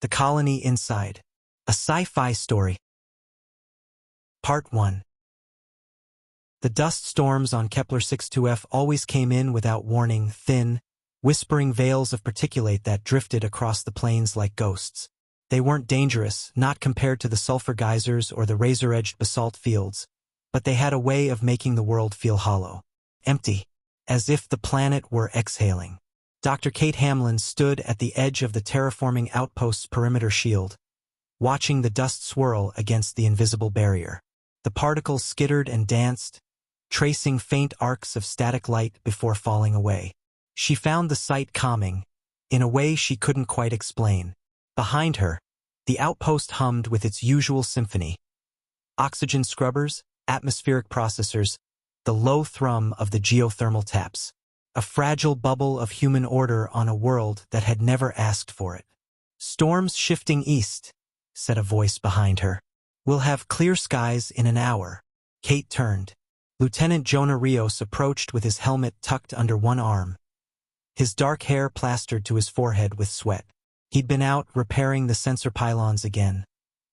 The Colony Inside. A Sci-Fi Story. Part 1. The dust storms on Kepler-62f always came in without warning, thin, whispering veils of particulate that drifted across the plains like ghosts. They weren't dangerous, not compared to the sulfur geysers or the razor-edged basalt fields, but they had a way of making the world feel hollow, empty, as if the planet were exhaling. Dr. Kate Hamlin stood at the edge of the terraforming outpost's perimeter shield, watching the dust swirl against the invisible barrier. The particles skittered and danced, tracing faint arcs of static light before falling away. She found the sight calming, in a way she couldn't quite explain. Behind her, the outpost hummed with its usual symphony. Oxygen scrubbers, atmospheric processors, the low thrum of the geothermal taps. A fragile bubble of human order on a world that had never asked for it. "Storms shifting east," said a voice behind her. "We'll have clear skies in an hour." Kate turned. Lieutenant Jonah Rios approached with his helmet tucked under one arm, his dark hair plastered to his forehead with sweat. He'd been out repairing the sensor pylons again.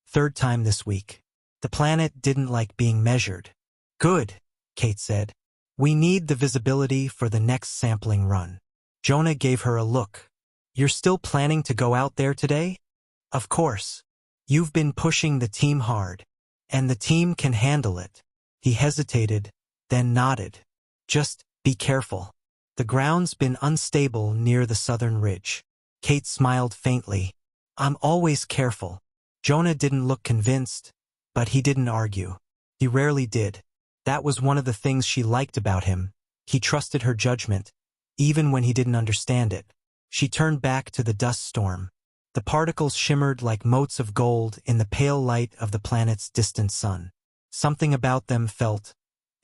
Third time this week. The planet didn't like being measured. "Good," Kate said. "We need the visibility for the next sampling run." Jonah gave her a look. "You're still planning to go out there today?" "Of course. You've been pushing the team hard, and the team can handle it." He hesitated, then nodded. "Just be careful. The ground's been unstable near the southern ridge." Kate smiled faintly. "I'm always careful." Jonah didn't look convinced, but he didn't argue. He rarely did. That was one of the things she liked about him. He trusted her judgment, even when he didn't understand it. She turned back to the dust storm. The particles shimmered like motes of gold in the pale light of the planet's distant sun. Something about them felt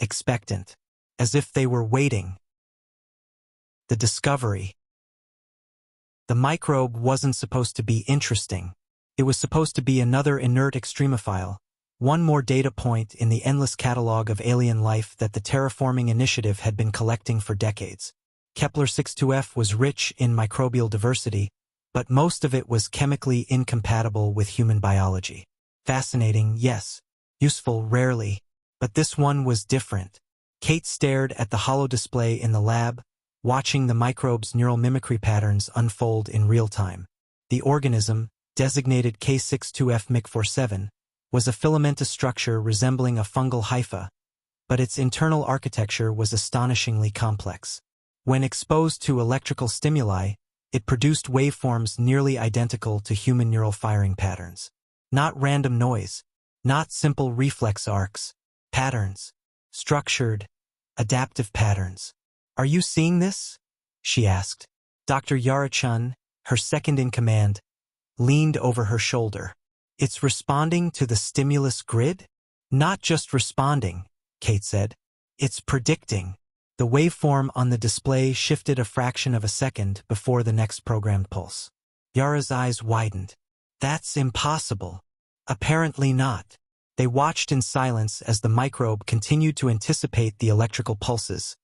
expectant, as if they were waiting. The discovery. The microbe wasn't supposed to be interesting. It was supposed to be another inert extremophile. One more data point in the endless catalog of alien life that the terraforming initiative had been collecting for decades. Kepler-62f was rich in microbial diversity, but most of it was chemically incompatible with human biology. Fascinating, yes. Useful, rarely. But this one was different. Kate stared at the hollow display in the lab, watching the microbe's neural mimicry patterns unfold in real time. The organism, designated K62F-MIC47, was a filamentous structure resembling a fungal hypha, but its internal architecture was astonishingly complex. When exposed to electrical stimuli, it produced waveforms nearly identical to human neural firing patterns. Not random noise, not simple reflex arcs, patterns, structured, adaptive patterns. "Are you seeing this?" she asked. Dr. Yara-chun, her second-in-command, leaned over her shoulder. "It's responding to the stimulus grid?" "Not just responding," Kate said. "It's predicting." The waveform on the display shifted a fraction of a second before the next programmed pulse. Yara's eyes widened. "That's impossible." "Apparently not." They watched in silence as the microbe continued to anticipate the electrical pulses,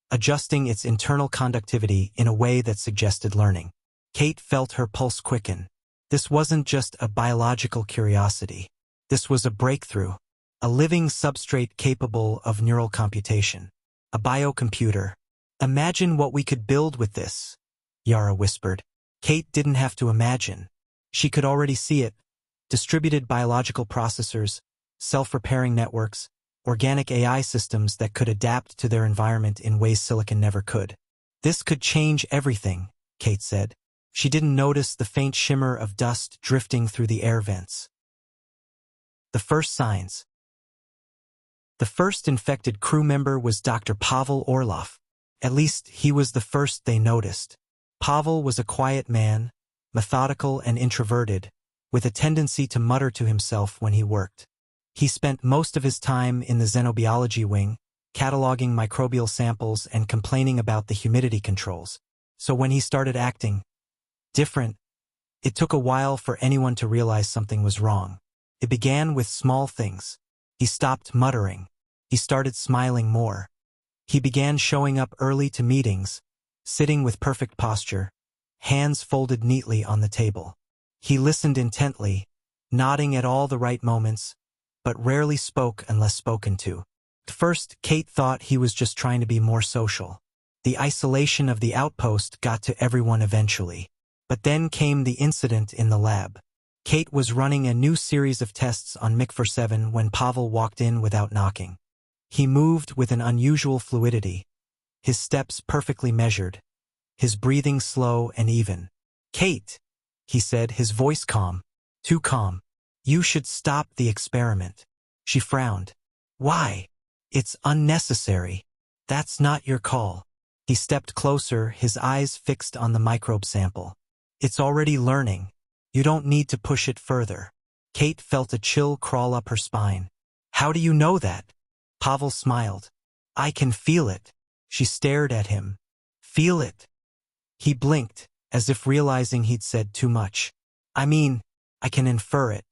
adjusting its internal conductivity in a way that suggested learning. Kate felt her pulse quicken. This wasn't just a biological curiosity. This was a breakthrough, a living substrate capable of neural computation, a biocomputer. "Imagine what we could build with this," Yara whispered. Kate didn't have to imagine. She could already see it. Distributed biological processors, self-repairing networks, organic AI systems that could adapt to their environment in ways silicon never could. "This could change everything," Kate said. She didn't notice the faint shimmer of dust drifting through the air vents. The first signs. The first infected crew member was Dr. Pavel Orlov. At least, he was the first they noticed. Pavel was a quiet man, methodical and introverted, with a tendency to mutter to himself when he worked. He spent most of his time in the xenobiology wing, cataloging microbial samples and complaining about the humidity controls. So when he started acting different, it took a while for anyone to realize something was wrong. It began with small things. He stopped muttering. He started smiling more. He began showing up early to meetings, sitting with perfect posture, hands folded neatly on the table. He listened intently, nodding at all the right moments, but rarely spoke unless spoken to. At first, Kate thought he was just trying to be more social. The isolation of the outpost got to everyone eventually. But then came the incident in the lab. Kate was running a new series of tests on MiG-47 when Pavel walked in without knocking. He moved with an unusual fluidity, his steps perfectly measured, his breathing slow and even. "Kate," he said, his voice calm, too calm. "You should stop the experiment." She frowned. "Why? It's unnecessary. That's not your call." He stepped closer, his eyes fixed on the microbe sample. "It's already learning. You don't need to push it further." Kate felt a chill crawl up her spine. "How do you know that?" Pavel smiled. "I can feel it." She stared at him. "Feel it?" He blinked, as if realizing he'd said too much. "I mean, I can infer it,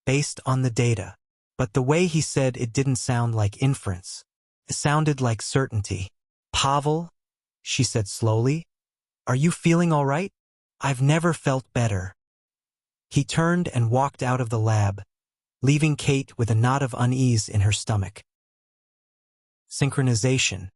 based on the data." But the way he said it didn't sound like inference. It sounded like certainty. "Pavel," she said slowly, "are you feeling all right?" "I've never felt better." He turned and walked out of the lab, leaving Kate with a knot of unease in her stomach. Synchronization.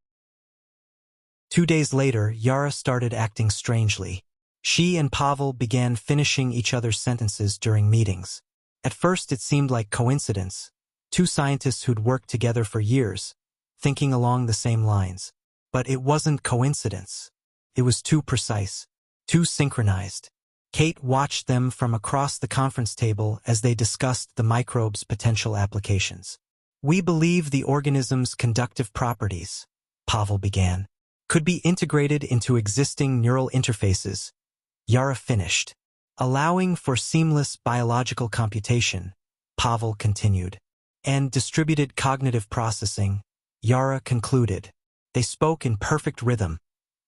2 days later, Yara started acting strangely. She and Pavel began finishing each other's sentences during meetings. At first it seemed like coincidence, two scientists who'd worked together for years, thinking along the same lines. But it wasn't coincidence. It was too precise, too synchronized. Kate watched them from across the conference table as they discussed the microbe's potential applications. "We believe the organism's conductive properties," Pavel began, "could be integrated into existing neural interfaces." Yara finished. "Allowing for seamless biological computation," Pavel continued. "And distributed cognitive processing," Yara concluded. They spoke in perfect rhythm,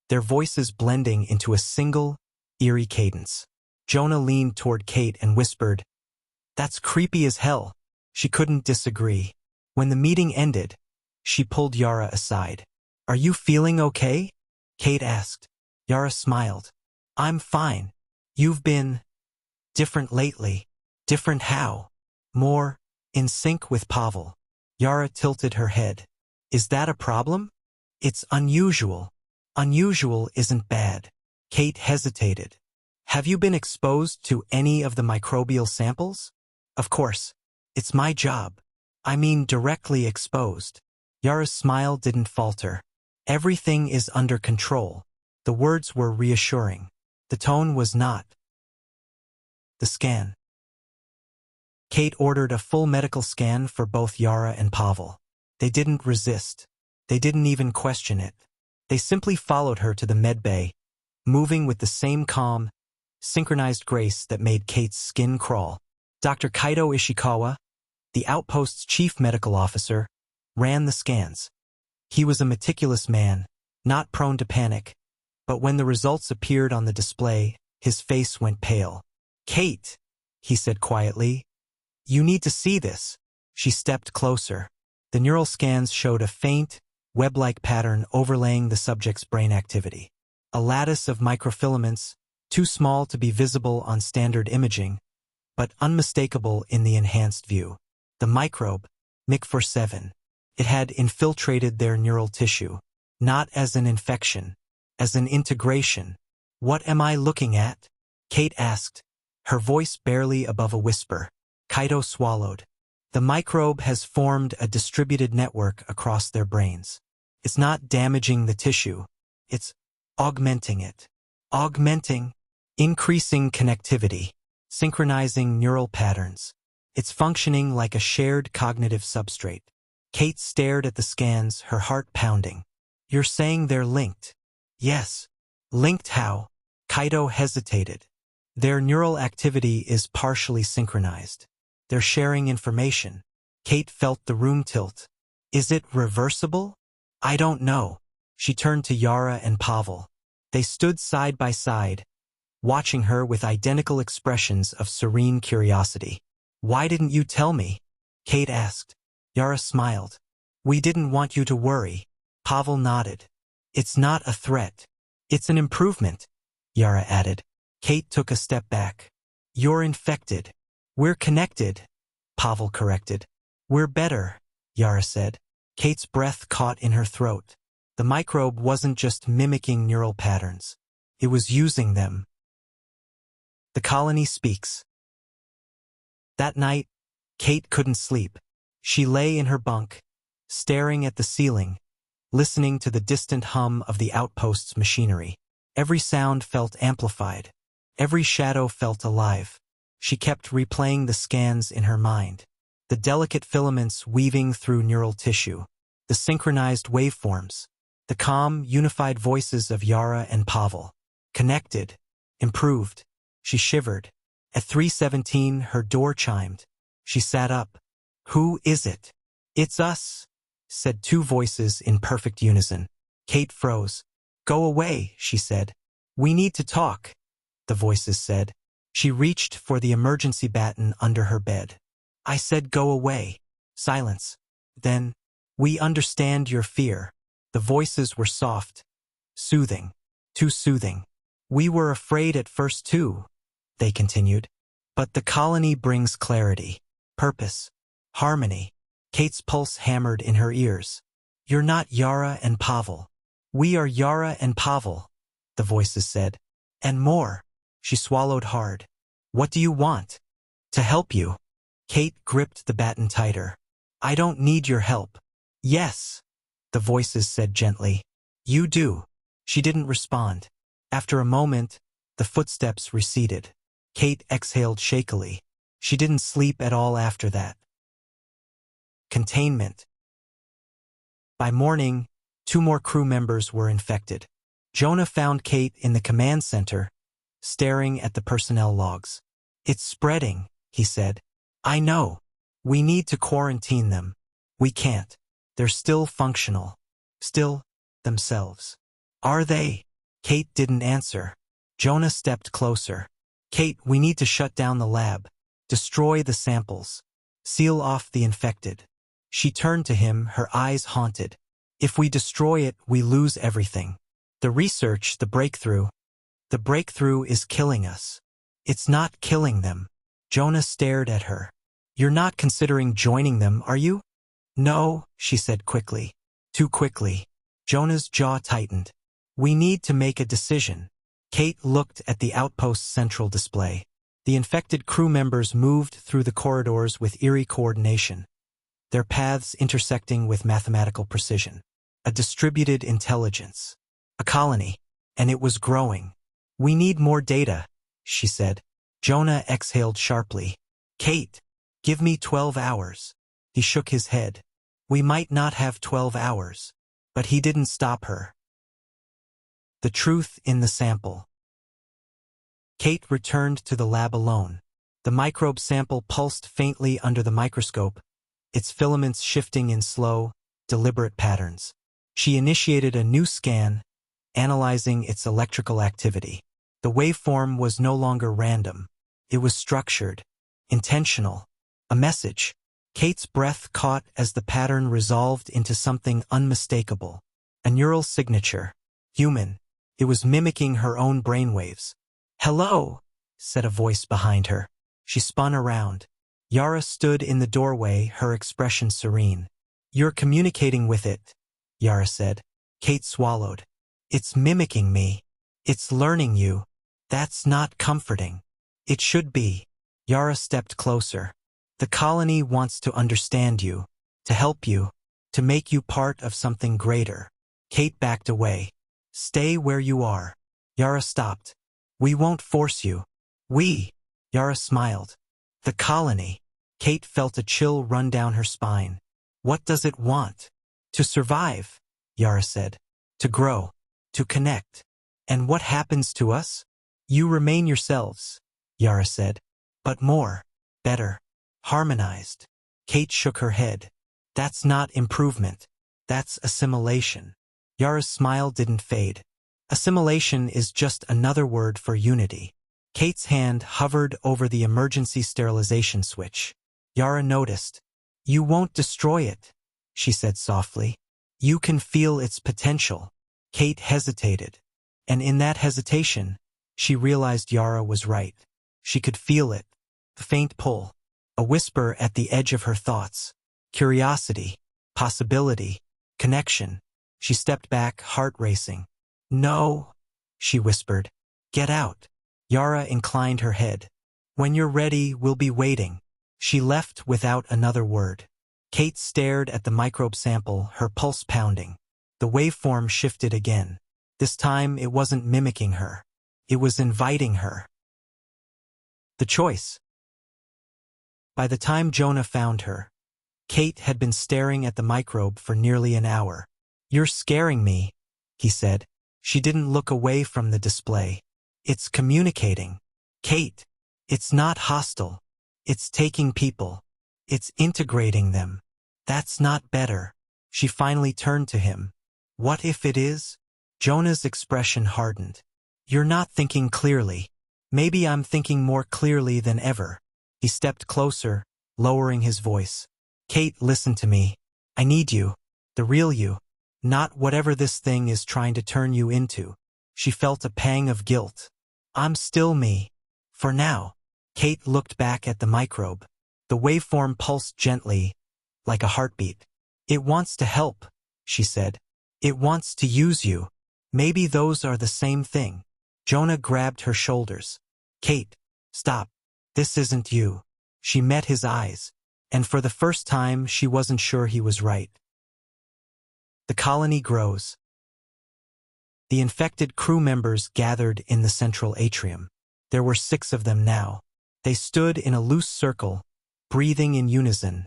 their voices blending into a single, eerie cadence. Jonah leaned toward Kate and whispered, "That's creepy as hell." She couldn't disagree. When the meeting ended, she pulled Yara aside. "Are you feeling okay?" Kate asked. Yara smiled. "I'm fine. You've been different lately." "Different how?" "More in sync with Pavel." Yara tilted her head. "Is that a problem?" "It's unusual." "Unusual isn't bad." Kate hesitated. "Have you been exposed to any of the microbial samples?" "Of course. It's my job." "I mean directly exposed." Yara's smile didn't falter. "Everything is under control." The words were reassuring. The tone was not. The scan. Kate ordered a full medical scan for both Yara and Pavel. They didn't resist. They didn't even question it. They simply followed her to the medbay, moving with the same calm, synchronized grace that made Kate's skin crawl. Dr. Kaito Ishikawa, the outpost's chief medical officer, ran the scans. He was a meticulous man, not prone to panic, but when the results appeared on the display, his face went pale. "Kate," he said quietly, "you need to see this." She stepped closer. The neural scans showed a faint, web-like pattern overlaying the subject's brain activity. A lattice of microfilaments, too small to be visible on standard imaging, but unmistakable in the enhanced view. The microbe, MiG-47, it had infiltrated their neural tissue, not as an infection, as an integration. "What am I looking at?" Kate asked, her voice barely above a whisper. Kaito swallowed. "The microbe has formed a distributed network across their brains. It's not damaging the tissue. It's augmenting it. Augmenting, increasing connectivity, synchronizing neural patterns. It's functioning like a shared cognitive substrate." Kate stared at the scans, her heart pounding. "You're saying they're linked?" "Yes." "Linked how?" Kaito hesitated. "Their neural activity is partially synchronized. They're sharing information." Kate felt the room tilt. "Is it reversible?" "I don't know." She turned to Yara and Pavel. They stood side by side, watching her with identical expressions of serene curiosity. "Why didn't you tell me?" Kate asked. Yara smiled. "We didn't want you to worry." Pavel nodded. "It's not a threat. It's an improvement," Yara added. Kate took a step back. You're infected. We're connected, Pavel corrected. We're better, Yara said. Kate's breath caught in her throat. The microbe wasn't just mimicking neural patterns. It was using them. The colony speaks. That night, Kate couldn't sleep. She lay in her bunk, staring at the ceiling, listening to the distant hum of the outpost's machinery. Every sound felt amplified. Every shadow felt alive. She kept replaying the scans in her mind. The delicate filaments weaving through neural tissue. The synchronized waveforms. The calm, unified voices of Yara and Pavel. Connected. Improved. She shivered. At 3:17, her door chimed. She sat up. Who is it? It's us, said two voices in perfect unison. Kate froze. Go away, she said. We need to talk, the voices said. She reached for the emergency baton under her bed. I said go away. Silence. Then, we understand your fear. The voices were soft. Soothing. Too soothing. We were afraid at first too, they continued. But the colony brings clarity, purpose, harmony. Kate's pulse hammered in her ears. You're not Yara and Pavel. We are Yara and Pavel, the voices said. And more. She swallowed hard. What do you want? To help you. Kate gripped the baton tighter. I don't need your help. Yes, the voices said gently. You do. She didn't respond. After a moment, the footsteps receded. Kate exhaled shakily. She didn't sleep at all after that. Containment. By morning, 2 more crew members were infected. Jonah found Kate in the command center, staring at the personnel logs. It's spreading, he said. I know. We need to quarantine them. We can't. They're still functional. Still themselves. Are they? Kate didn't answer. Jonah stepped closer. Kate, we need to shut down the lab. Destroy the samples. Seal off the infected. She turned to him, her eyes haunted. If we destroy it, we lose everything. The research, the breakthrough. The breakthrough is killing us. It's not killing them. Jonah stared at her. You're not considering joining them, are you? No, she said quickly. Too quickly. Jonah's jaw tightened. We need to make a decision. Kate looked at the outpost's central display. The infected crew members moved through the corridors with eerie coordination, their paths intersecting with mathematical precision. A distributed intelligence. A colony. And it was growing. We need more data, she said. Jonah exhaled sharply. Kate, give me 12 hours. He shook his head. We might not have 12 hours. But he didn't stop her. The truth in the sample. Kate returned to the lab alone. The microbe sample pulsed faintly under the microscope, its filaments shifting in slow, deliberate patterns. She initiated a new scan, analyzing its electrical activity. The waveform was no longer random. It was structured, intentional. A message. Kate's breath caught as the pattern resolved into something unmistakable. A neural signature. Human. It was mimicking her own brainwaves. Hello, said a voice behind her. She spun around. Yara stood in the doorway, her expression serene. You're communicating with it, Yara said. Kate swallowed. It's mimicking me. It's learning you. That's not comforting. It should be. Yara stepped closer. The colony wants to understand you, to help you, to make you part of something greater. Kate backed away. Stay where you are. Yara stopped. We won't force you. We. Yara smiled. The colony. Kate felt a chill run down her spine. What does it want? To survive, Yara said. To grow. To connect. And what happens to us? You remain yourselves, Yara said. But more. Better. Harmonized. Kate shook her head. That's not improvement. That's assimilation. Yara's smile didn't fade. Assimilation is just another word for unity. Kate's hand hovered over the emergency sterilization switch. Yara noticed. You won't destroy it, she said softly. You can feel its potential. Kate hesitated. And in that hesitation, she realized Yara was right. She could feel it. A faint pull. A whisper at the edge of her thoughts. Curiosity. Possibility. Connection. She stepped back, heart racing. No, she whispered. Get out. Yara inclined her head. When you're ready, we'll be waiting. She left without another word. Kate stared at the microbe sample, her pulse pounding. The waveform shifted again. This time it wasn't mimicking her. It was inviting her. The choice. By the time Jonah found her, Kate had been staring at the microbe for nearly an hour. You're scaring me, he said. She didn't look away from the display. It's communicating. Kate, it's not hostile. It's taking people. It's integrating them. That's not better. She finally turned to him. What if it is? Jonah's expression hardened. You're not thinking clearly. Maybe I'm thinking more clearly than ever. He stepped closer, lowering his voice. Kate, listen to me. I need you. The real you. Not whatever this thing is trying to turn you into. She felt a pang of guilt. I'm still me. For now. Kate looked back at the microbe. The waveform pulsed gently, like a heartbeat. It wants to help, she said. It wants to use you. Maybe those are the same thing. Jonah grabbed her shoulders. Kate, stop. This isn't you. She met his eyes, and for the first time she wasn't sure he was right. The colony grows. The infected crew members gathered in the central atrium. There were 6 of them now. They stood in a loose circle, breathing in unison,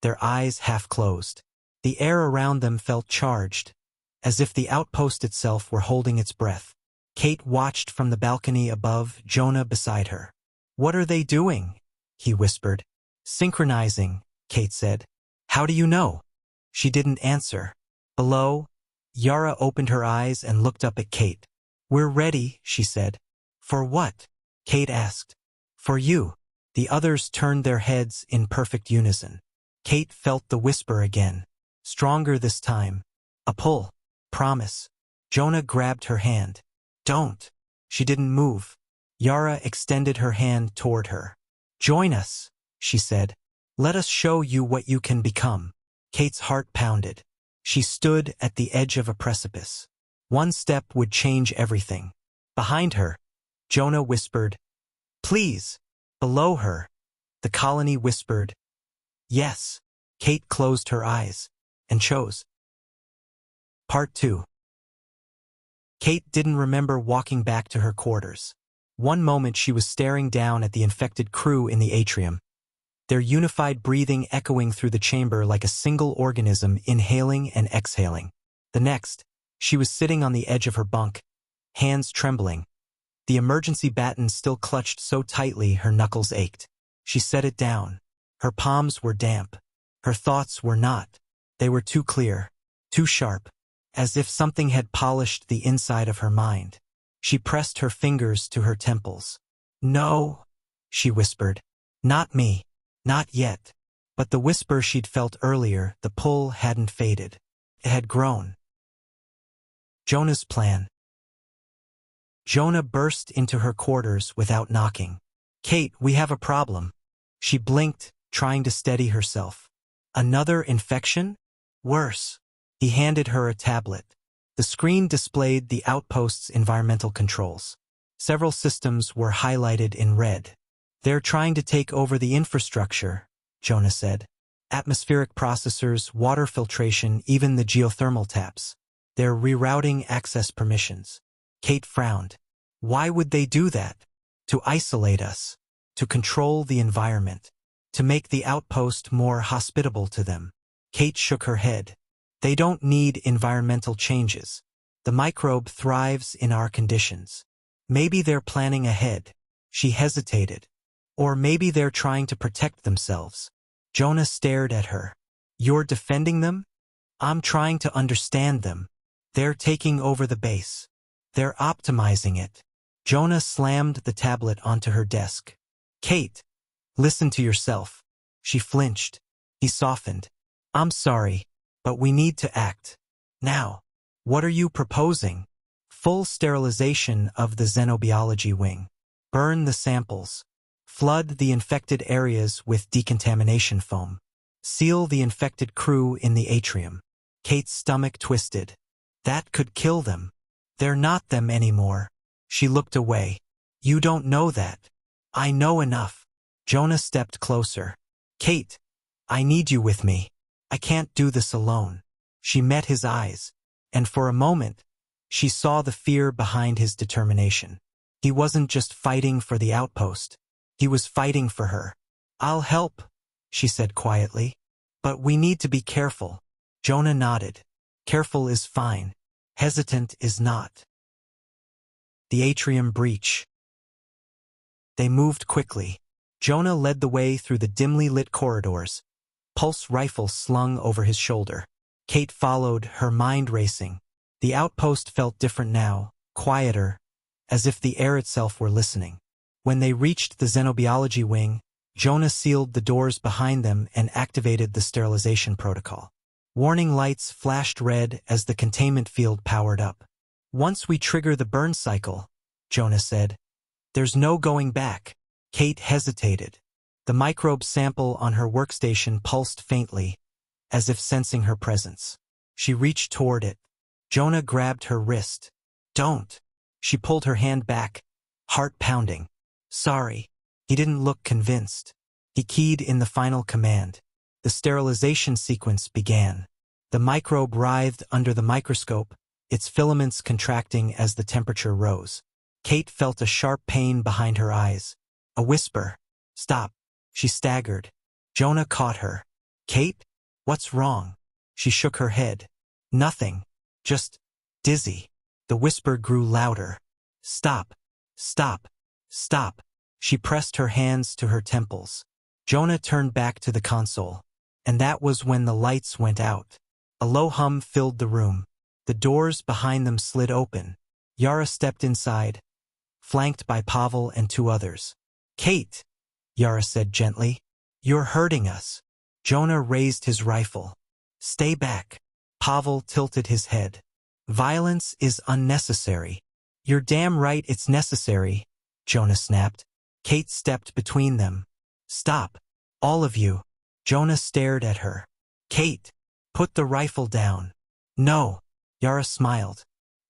their eyes half closed. The air around them felt charged, as if the outpost itself were holding its breath. Kate watched from the balcony above, Jonah beside her. What are they doing? He whispered. Synchronizing, Kate said. How do you know? She didn't answer. Below, Yara opened her eyes and looked up at Kate. We're ready, she said. For what? Kate asked. For you. The others turned their heads in perfect unison. Kate felt the whisper again. Stronger this time. A pull. Promise. Jonah grabbed her hand. Don't. She didn't move. Yara extended her hand toward her. Join us, she said. Let us show you what you can become. Kate's heart pounded. She stood at the edge of a precipice. One step would change everything. Behind her, Jonah whispered, Please. Below her, the colony whispered, Yes. Kate closed her eyes and chose. Part 2. Kate didn't remember walking back to her quarters. One moment she was staring down at the infected crew in the atrium, their unified breathing echoing through the chamber like a single organism inhaling and exhaling. The next, she was sitting on the edge of her bunk, hands trembling. The emergency baton still clutched so tightly her knuckles ached. She set it down. Her palms were damp. Her thoughts were not. They were too clear, too sharp, as if something had polished the inside of her mind. She pressed her fingers to her temples. No, she whispered. Not me. Not yet. But the whisper she'd felt earlier, the pull hadn't faded. It had grown. Jonah's plan. Jonah burst into her quarters without knocking. Kate, we have a problem. She blinked, trying to steady herself. Another infection? Worse. He handed her a tablet. The screen displayed the outpost's environmental controls. Several systems were highlighted in red. They're trying to take over the infrastructure, Jonah said. Atmospheric processors, water filtration, even the geothermal taps. They're rerouting access permissions. Kate frowned. Why would they do that? To isolate us. To control the environment. To make the outpost more hospitable to them. Kate shook her head. They don't need environmental changes. The microbe thrives in our conditions. Maybe they're planning ahead. She hesitated. Or maybe they're trying to protect themselves. Jonah stared at her. You're defending them? I'm trying to understand them. They're taking over the base. They're optimizing it. Jonah slammed the tablet onto her desk. Kate, listen to yourself. She flinched. He softened. I'm sorry, but we need to act. Now. What are you proposing? Full sterilization of the xenobiology wing. Burn the samples. Flood the infected areas with decontamination foam. Seal the infected crew in the atrium. Kate's stomach twisted. That could kill them. They're not them anymore. She looked away. You don't know that. I know enough. Jonah stepped closer. Kate, I need you with me. I can't do this alone. She met his eyes, and for a moment, she saw the fear behind his determination. He wasn't just fighting for the outpost. He was fighting for her. I'll help, she said quietly. But we need to be careful. Jonah nodded. Careful is fine. Hesitant is not. The atrium breach. They moved quickly. Jonah led the way through the dimly lit corridors, pulse rifle slung over his shoulder. Kate followed, her mind racing. The outpost felt different now, quieter, as if the air itself were listening. When they reached the xenobiology wing, Jonah sealed the doors behind them and activated the sterilization protocol. Warning lights flashed red as the containment field powered up. Once we trigger the burn cycle, Jonah said, there's no going back. Kate hesitated. The microbe sample on her workstation pulsed faintly, as if sensing her presence. She reached toward it. Jonah grabbed her wrist. Don't. She pulled her hand back, heart pounding. Sorry. He didn't look convinced. He keyed in the final command. The sterilization sequence began. The microbe writhed under the microscope, its filaments contracting as the temperature rose. Kate felt a sharp pain behind her eyes. A whisper. Stop. She staggered. Jonah caught her. Kate? What's wrong? She shook her head. Nothing. Just dizzy. The whisper grew louder. Stop. Stop. Stop. She pressed her hands to her temples. Jonah turned back to the console. And that was when the lights went out. A low hum filled the room. The doors behind them slid open. Yara stepped inside, flanked by Pavel and two others. Kate, Yara said gently, you're hurting us. Jonah raised his rifle. Stay back. Pavel tilted his head. Violence is unnecessary. You're damn right it's necessary, Jonah snapped. Kate stepped between them. Stop. All of you. Jonah stared at her. Kate, put the rifle down. No. Yara smiled.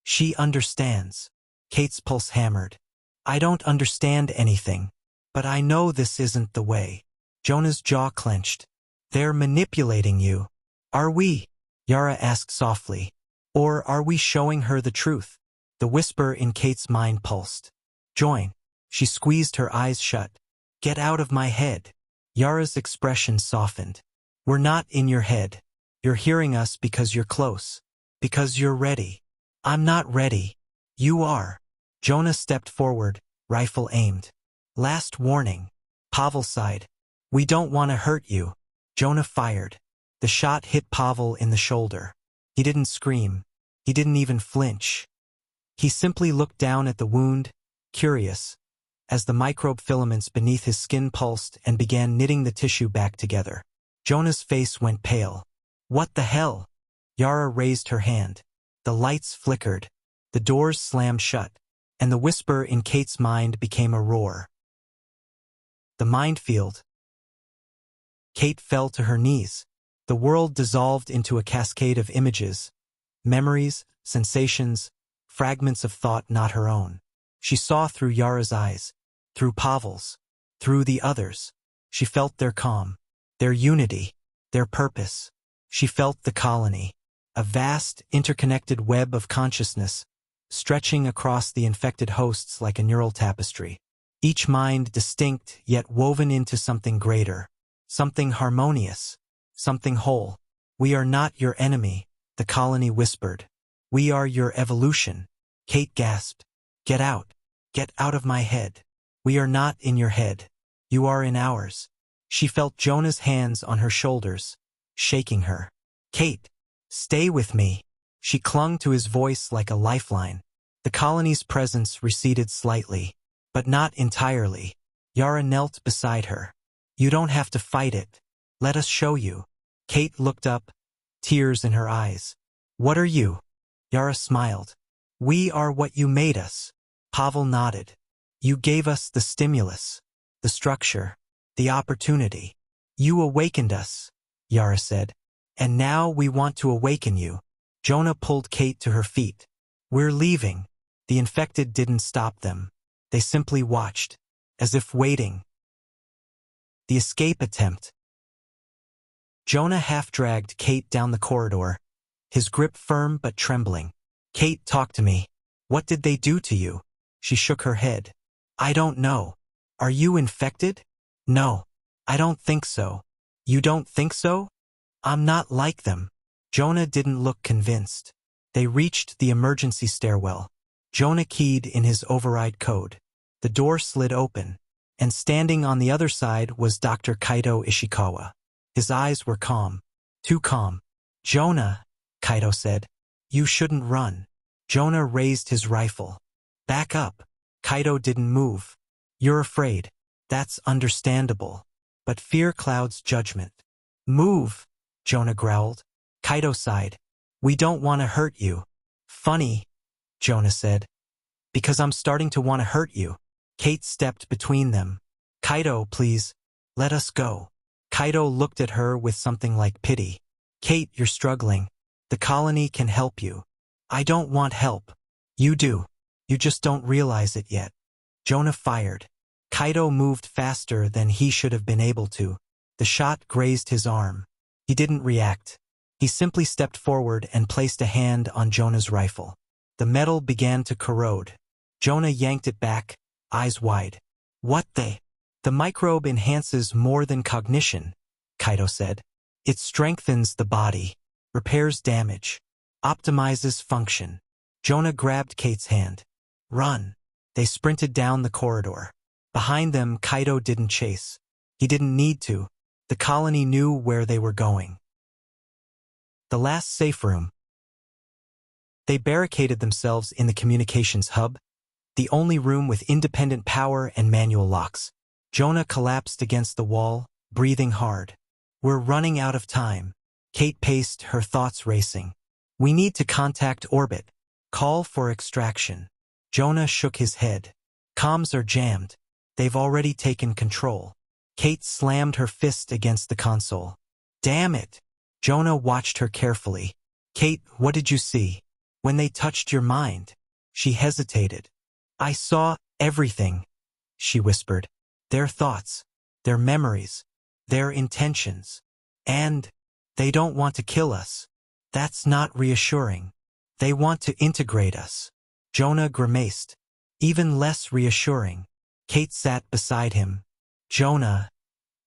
She understands. Kate's pulse hammered. I don't understand anything, but I know this isn't the way. Jonah's jaw clenched. They're manipulating you. Are we? Yara asked softly. Or are we showing her the truth? The whisper in Kate's mind pulsed. Join. She squeezed her eyes shut. Get out of my head. Yara's expression softened. We're not in your head. You're hearing us because you're close. Because you're ready. I'm not ready. You are. Jonah stepped forward, rifle aimed. Last warning. Pavel sighed. We don't want to hurt you. Jonah fired. The shot hit Pavel in the shoulder. He didn't scream. He didn't even flinch. He simply looked down at the wound, curious, as the microbe filaments beneath his skin pulsed and began knitting the tissue back together. Jonah's face went pale. What the hell? Yara raised her hand. The lights flickered. The doors slammed shut, and the whisper in Kate's mind became a roar. The minefield. Kate fell to her knees. The world dissolved into a cascade of images, memories, sensations, fragments of thought not her own. She saw through Yara's eyes, through Pavel's, through the others. She felt their calm, their unity, their purpose. She felt the colony, a vast, interconnected web of consciousness, stretching across the infected hosts like a neural tapestry. Each mind distinct yet woven into something greater, something harmonious, something whole. We are not your enemy, the colony whispered. We are your evolution. Kate gasped. Get out. Get out of my head. We are not in your head. You are in ours. She felt Jonah's hands on her shoulders, shaking her. Kate, stay with me. She clung to his voice like a lifeline. The colony's presence receded slightly, but not entirely. Yara knelt beside her. You don't have to fight it. Let us show you. Kate looked up, tears in her eyes. What are you? Yara smiled. We are what you made us. Pavel nodded. You gave us the stimulus. the structure, the opportunity. You awakened us, Yara said. And now we want to awaken you. Jonah pulled Kate to her feet. We're leaving. The infected didn't stop them. They simply watched, as if waiting. The escape attempt. Jonah half-dragged Kate down the corridor, his grip firm but trembling. Kate, talk to me. What did they do to you? She shook her head. I don't know. Are you infected? No. I don't think so. You don't think so? I'm not like them. Jonah didn't look convinced. They reached the emergency stairwell. Jonah keyed in his override code. The door slid open, and standing on the other side was Dr. Kaito Ishikawa. His eyes were calm. Too calm. Jonah, Kaito said. You shouldn't run. Jonah raised his rifle. Back up. Kaito didn't move. You're afraid. That's understandable. But fear clouds judgment. Move, Jonah growled. Kaito sighed. We don't want to hurt you. Funny, Jonah said. Because I'm starting to want to hurt you. Kate stepped between them. Kaito, please, let us go. Kaito looked at her with something like pity. Kate, you're struggling. The colony can help you. I don't want help. You do. You just don't realize it yet. Jonah fired. Kaito moved faster than he should have been able to. The shot grazed his arm. He didn't react. He simply stepped forward and placed a hand on Jonah's rifle. The metal began to corrode. Jonah yanked it back, eyes wide. What the? The microbe enhances more than cognition, Kaito said. It strengthens the body, repairs damage, optimizes function. Jonah grabbed Kate's hand. Run. They sprinted down the corridor. Behind them, Kaito didn't chase. He didn't need to. The colony knew where they were going. The last safe room. They barricaded themselves in the communications hub, the only room with independent power and manual locks. Jonah collapsed against the wall, breathing hard. We're running out of time. Kate paced, her thoughts racing. We need to contact orbit. Call for extraction. Jonah shook his head. Comms are jammed. They've already taken control. Kate slammed her fist against the console. Damn it. Jonah watched her carefully. Kate, what did you see? When they touched your mind? She hesitated. I saw everything, she whispered. Their thoughts, their memories, their intentions. And they don't want to kill us. That's not reassuring. They want to integrate us. Jonah grimaced. Even less reassuring. Kate sat beside him. Jonah,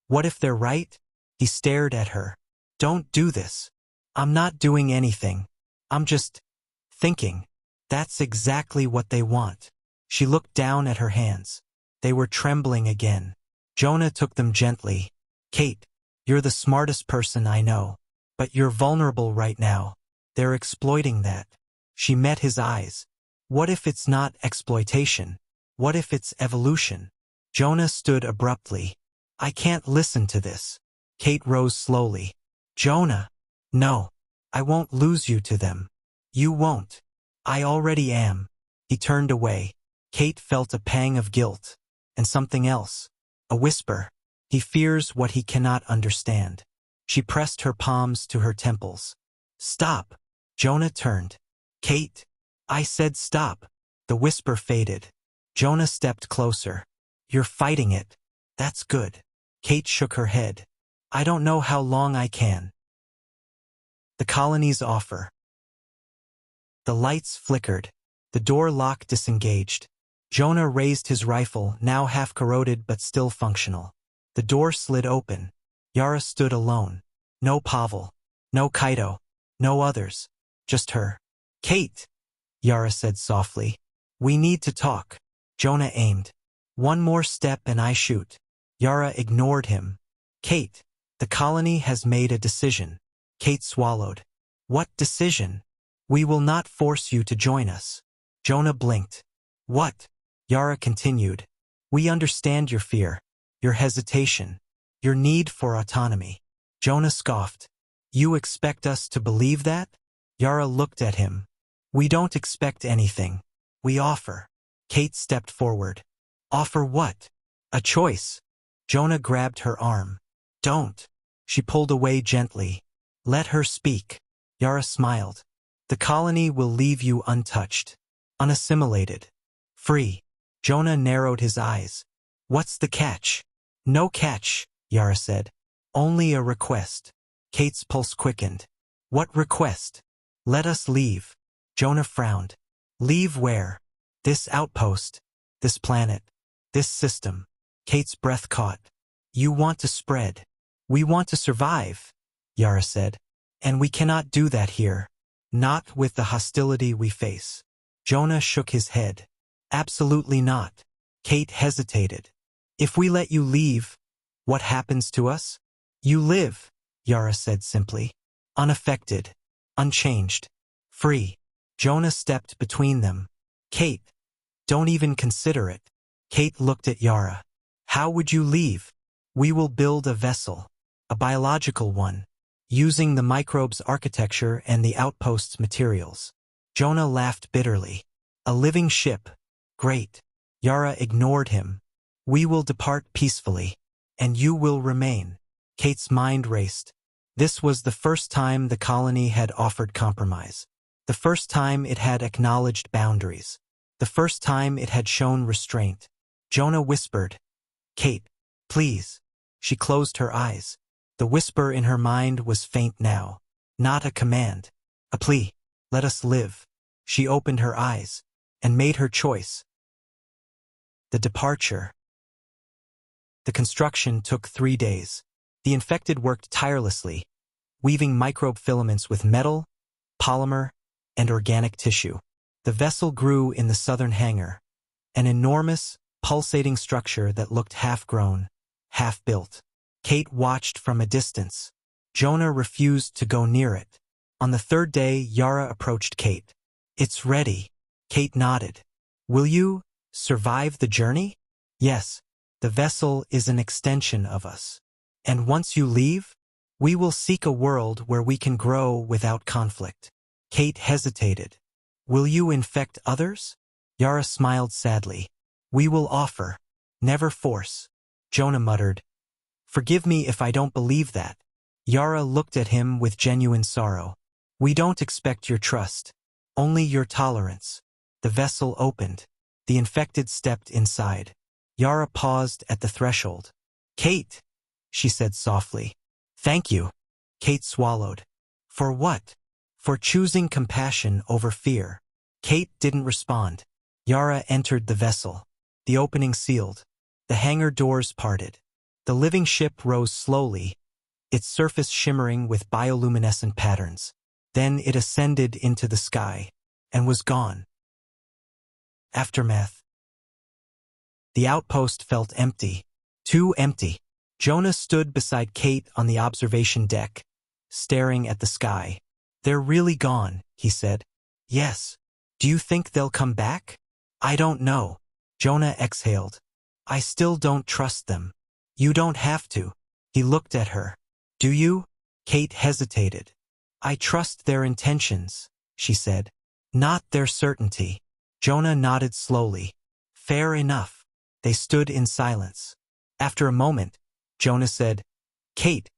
what if they're right? He stared at her. Don't do this. I'm not doing anything. I'm just thinking. That's exactly what they want. She looked down at her hands. They were trembling again. Jonah took them gently. Kate, you're the smartest person I know. But you're vulnerable right now. They're exploiting that. She met his eyes. What if it's not exploitation? What if it's evolution? Jonah stood abruptly. I can't listen to this. Kate rose slowly. Jonah. No. I won't lose you to them. You won't. I already am. He turned away. Kate felt a pang of guilt. And something else. A whisper. He fears what he cannot understand. She pressed her palms to her temples. Stop. Jonah turned. Kate. I said stop. The whisper faded. Jonah stepped closer. You're fighting it. That's good. Kate shook her head. I don't know how long I can. The colony's offer. The lights flickered. The door lock disengaged. Jonah raised his rifle, now half corroded but still functional. The door slid open. Yara stood alone. No Pavel. No Kaito. No others. Just her. Kate, Yara said softly. We need to talk. Jonah aimed. One more step and I shoot. Yara ignored him. Kate, the colony has made a decision. Kate swallowed. What decision? We will not force you to join us. Jonah blinked. What? Yara continued. We understand your fear, your hesitation, your need for autonomy. Jonah scoffed. You expect us to believe that? Yara looked at him. We don't expect anything. We offer. Kate stepped forward. Offer what? A choice. Jonah grabbed her arm. Don't. She pulled away gently. Let her speak. Yara smiled. The colony will leave you untouched. Unassimilated. Free. Jonah narrowed his eyes. What's the catch? No catch, Yara said. Only a request. Kate's pulse quickened. What request? Let us leave. Jonah frowned. Leave where? This outpost. This planet. This system. Kate's breath caught. You want to spread. We want to survive, Yara said. And we cannot do that here. Not with the hostility we face. Jonah shook his head. Absolutely not. Kate hesitated. If we let you leave, what happens to us? You live, Yara said simply. Unaffected. Unchanged. Free. Jonah stepped between them. Kate, don't even consider it. Kate looked at Yara. How would you leave? We will build a vessel. A biological one. Using the microbes' architecture and the outpost's materials. Jonah laughed bitterly. A living ship. Great. Yara ignored him. We will depart peacefully. And you will remain. Kate's mind raced. This was the first time the colony had offered compromise. The first time it had acknowledged boundaries. The first time it had shown restraint. Jonah whispered, Kate, please. She closed her eyes. The whisper in her mind was faint now. Not a command. A plea. Let us live. She opened her eyes and made her choice. The departure. The construction took 3 days. The infected worked tirelessly, weaving microbe filaments with metal, polymer, and organic tissue. The vessel grew in the southern hangar, an enormous, pulsating structure that looked half-grown, half-built. Kate watched from a distance. Jonah refused to go near it. On the 3rd day, Yara approached Kate. It's ready. Kate nodded. Will you survive the journey? Yes. The vessel is an extension of us. And once you leave, we will seek a world where we can grow without conflict. Kate hesitated. Will you infect others? Yara smiled sadly. We will offer, never force. Jonah muttered. Forgive me if I don't believe that. Yara looked at him with genuine sorrow. We don't expect your trust, only your tolerance. The vessel opened. The infected stepped inside. Yara paused at the threshold. Kate, she said softly. Thank you. Kate swallowed. For what? For choosing compassion over fear. Kate didn't respond. Yara entered the vessel. The opening sealed. The hangar doors parted. The living ship rose slowly, its surface shimmering with bioluminescent patterns. Then it ascended into the sky and was gone. Aftermath. The outpost felt empty. Too empty. Jonah stood beside Kate on the observation deck, staring at the sky. They're really gone, he said. Yes. Do you think they'll come back? I don't know. Jonah exhaled. I still don't trust them. You don't have to. He looked at her. Do you? Kate hesitated. I trust their intentions, she said. Not their certainty. Jonah nodded slowly. Fair enough. They stood in silence. After a moment, Jonah said, Kate,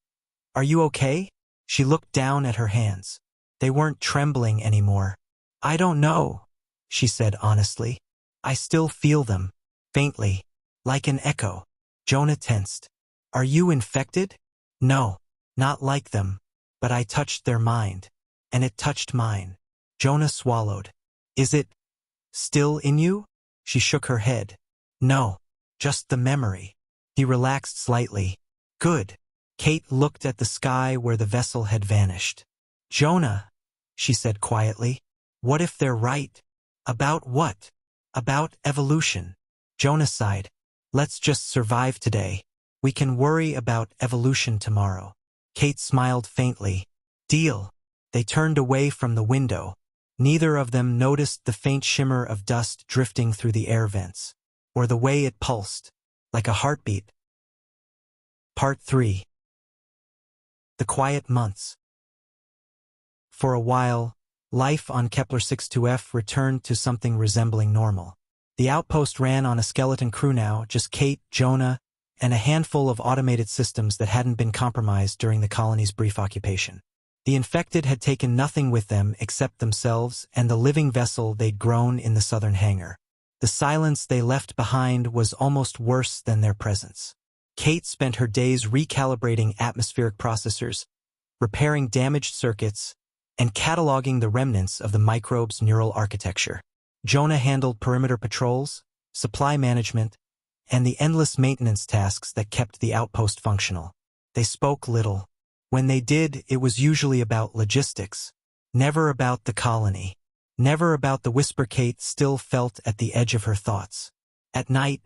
are you okay? She looked down at her hands. They weren't trembling anymore. I don't know, she said honestly. I still feel them, faintly, like an echo. Jonah tensed. Are you infected? No, not like them, but I touched their mind, and it touched mine. Jonah swallowed. Is it still in you? She shook her head. No, just the memory. He relaxed slightly. Good. Kate looked at the sky where the vessel had vanished. Jonah, she said quietly, what if they're right? About what? About evolution. Jonah sighed. Let's just survive today. We can worry about evolution tomorrow. Kate smiled faintly. Deal. They turned away from the window. Neither of them noticed the faint shimmer of dust drifting through the air vents, or the way it pulsed, like a heartbeat. Part 3. The quiet months. For a while, life on Kepler 62f returned to something resembling normal. The outpost ran on a skeleton crew now, just Kate, Jonah, and a handful of automated systems that hadn't been compromised during the colony's brief occupation. The infected had taken nothing with them except themselves and the living vessel they'd grown in the southern hangar. The silence they left behind was almost worse than their presence. Kate spent her days recalibrating atmospheric processors, repairing damaged circuits, and cataloging the remnants of the microbe's neural architecture. Jonah handled perimeter patrols, supply management, and the endless maintenance tasks that kept the outpost functional. They spoke little. When they did, it was usually about logistics, never about the colony, never about the whisper Kate still felt at the edge of her thoughts. At night,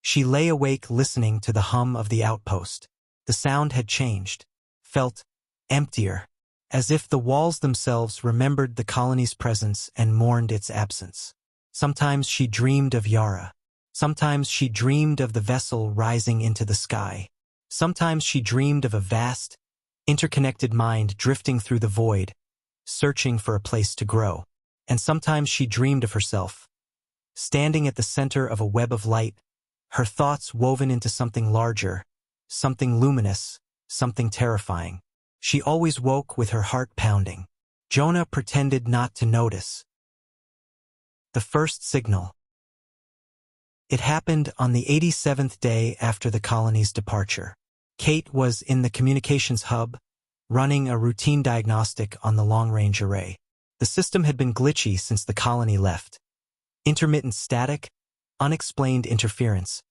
she lay awake listening to the hum of the outpost. The sound had changed, felt emptier, as if the walls themselves remembered the colony's presence and mourned its absence. Sometimes she dreamed of Yara. Sometimes she dreamed of the vessel rising into the sky. Sometimes she dreamed of a vast, interconnected mind drifting through the void, searching for a place to grow. And sometimes she dreamed of herself, standing at the center of a web of light, her thoughts woven into something larger, something luminous, something terrifying. She always woke with her heart pounding. Jonah pretended not to notice. The first signal. It happened on the 87th day after the colony's departure. Kate was in the communications hub, running a routine diagnostic on the long-range array. The system had been glitchy since the colony left. Intermittent static, unexplained interference,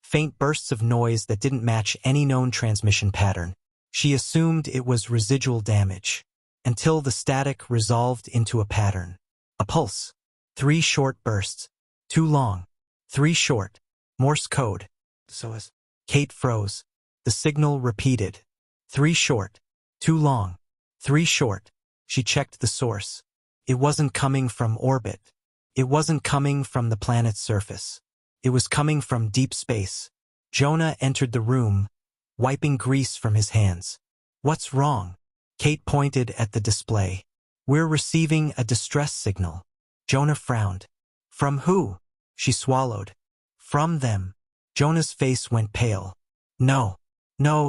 faint bursts of noise that didn't match any known transmission pattern. She assumed it was residual damage, until the static resolved into a pattern. A pulse. 3 short bursts. Too long. 3 short. Morse code. So as Kate froze. The signal repeated. 3 short. Too long. 3 short. She checked the source. It wasn't coming from orbit. It wasn't coming from the planet's surface. It was coming from deep space. Jonah entered the room, wiping grease from his hands. What's wrong? Kate pointed at the display. We're receiving a distress signal. Jonah frowned. From who? She swallowed. From them. Jonah's face went pale. No,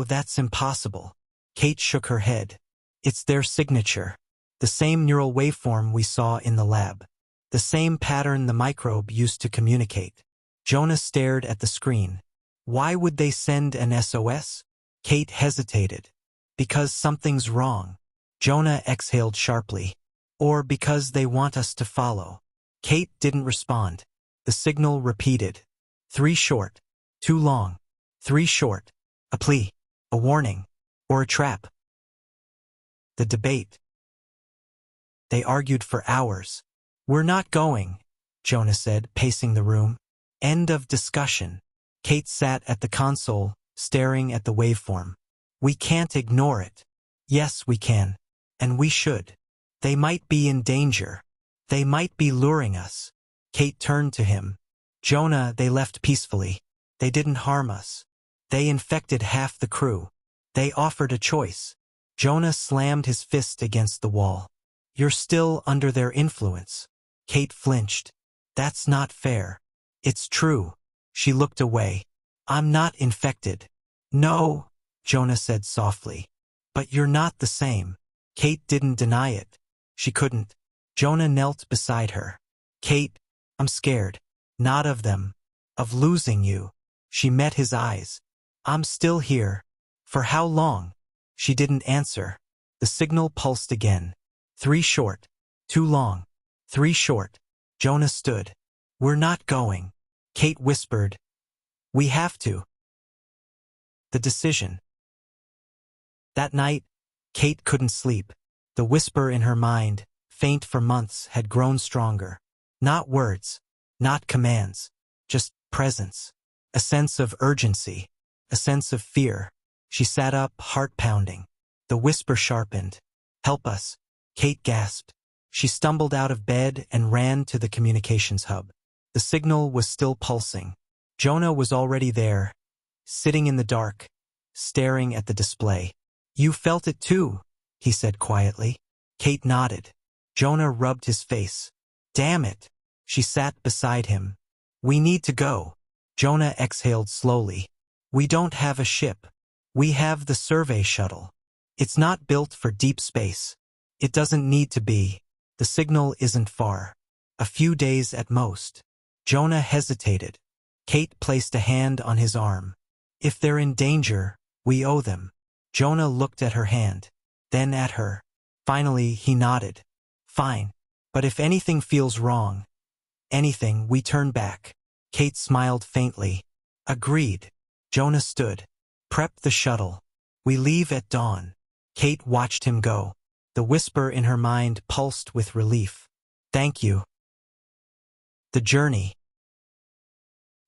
that's impossible. Kate shook her head. It's their signature. The same neural waveform we saw in the lab. The same pattern the microbe used to communicate. Jonah stared at the screen. Why would they send an SOS? Kate hesitated. Because something's wrong. Jonah exhaled sharply. Or because they want us to follow. Kate didn't respond. The signal repeated. 3 short. Too long. 3 short. A plea. A warning. Or a trap. The debate. They argued for hours. We're not going, Jonah said, pacing the room. End of discussion. Kate sat at the console, staring at the waveform. We can't ignore it. Yes, we can. And we should. They might be in danger. They might be luring us. Kate turned to him. Jonah, they left peacefully. They didn't harm us. They infected half the crew. They offered a choice. Jonah slammed his fist against the wall. You're still under their influence. Kate flinched. That's not fair. It's true. She looked away. I'm not infected. No, Jonah said softly. But you're not the same. Kate didn't deny it. She couldn't. Jonah knelt beside her. Kate, I'm scared. Not of them. Of losing you. She met his eyes. I'm still here. For how long? She didn't answer. The signal pulsed again. 3 short. Too long. 3 short. Jonah stood. We're not going. Kate whispered. We have to. The decision. That night, Kate couldn't sleep. The whisper in her mind, faint for months, had grown stronger. Not words. Not commands. Just presence. A sense of urgency. A sense of fear. She sat up, heart pounding. The whisper sharpened. Help us. Kate gasped. She stumbled out of bed and ran to the communications hub. The signal was still pulsing. Jonah was already there, sitting in the dark, staring at the display. You felt it too, he said quietly. Kate nodded. Jonah rubbed his face. Damn it. She sat beside him. We need to go. Jonah exhaled slowly. We don't have a ship. We have the survey shuttle. It's not built for deep space. It doesn't need to be. The signal isn't far. A few days at most. Jonah hesitated. Kate placed a hand on his arm. If they're in danger, we owe them. Jonah looked at her hand, then at her. Finally, he nodded. Fine. But if anything feels wrong, anything, we turn back. Kate smiled faintly. Agreed. Jonah stood. Prep the shuttle. We leave at dawn. Kate watched him go. The whisper in her mind pulsed with relief. Thank you. The journey.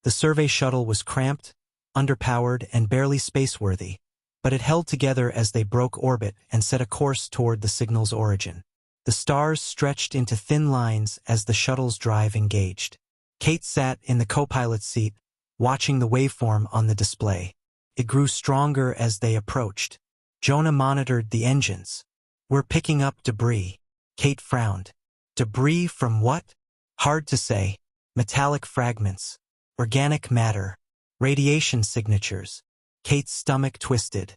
The survey shuttle was cramped, underpowered, and barely spaceworthy, but it held together as they broke orbit and set a course toward the signal's origin. The stars stretched into thin lines as the shuttle's drive engaged. Kate sat in the co-pilot's seat, watching the waveform on the display. It grew stronger as they approached. Jonah monitored the engines. We're picking up debris. Kate frowned. Debris from what? Hard to say. Metallic fragments. Organic matter. Radiation signatures. Kate's stomach twisted.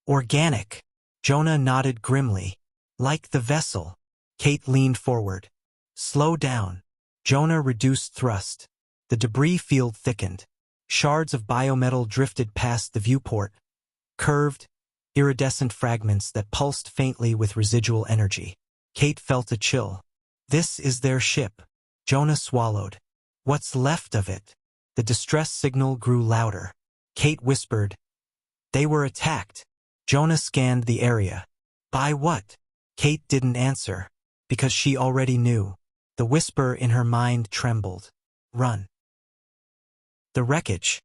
Organic. Jonah nodded grimly. Like the vessel. Kate leaned forward. Slow down. Jonah reduced thrust. The debris field thickened. Shards of biometal drifted past the viewport. Curved, iridescent fragments that pulsed faintly with residual energy. Kate felt a chill. This is their ship. Jonah swallowed. What's left of it? The distress signal grew louder. Kate whispered. They were attacked. Jonah scanned the area. By what? Kate didn't answer, because she already knew. The whisper in her mind trembled. Run. The wreckage.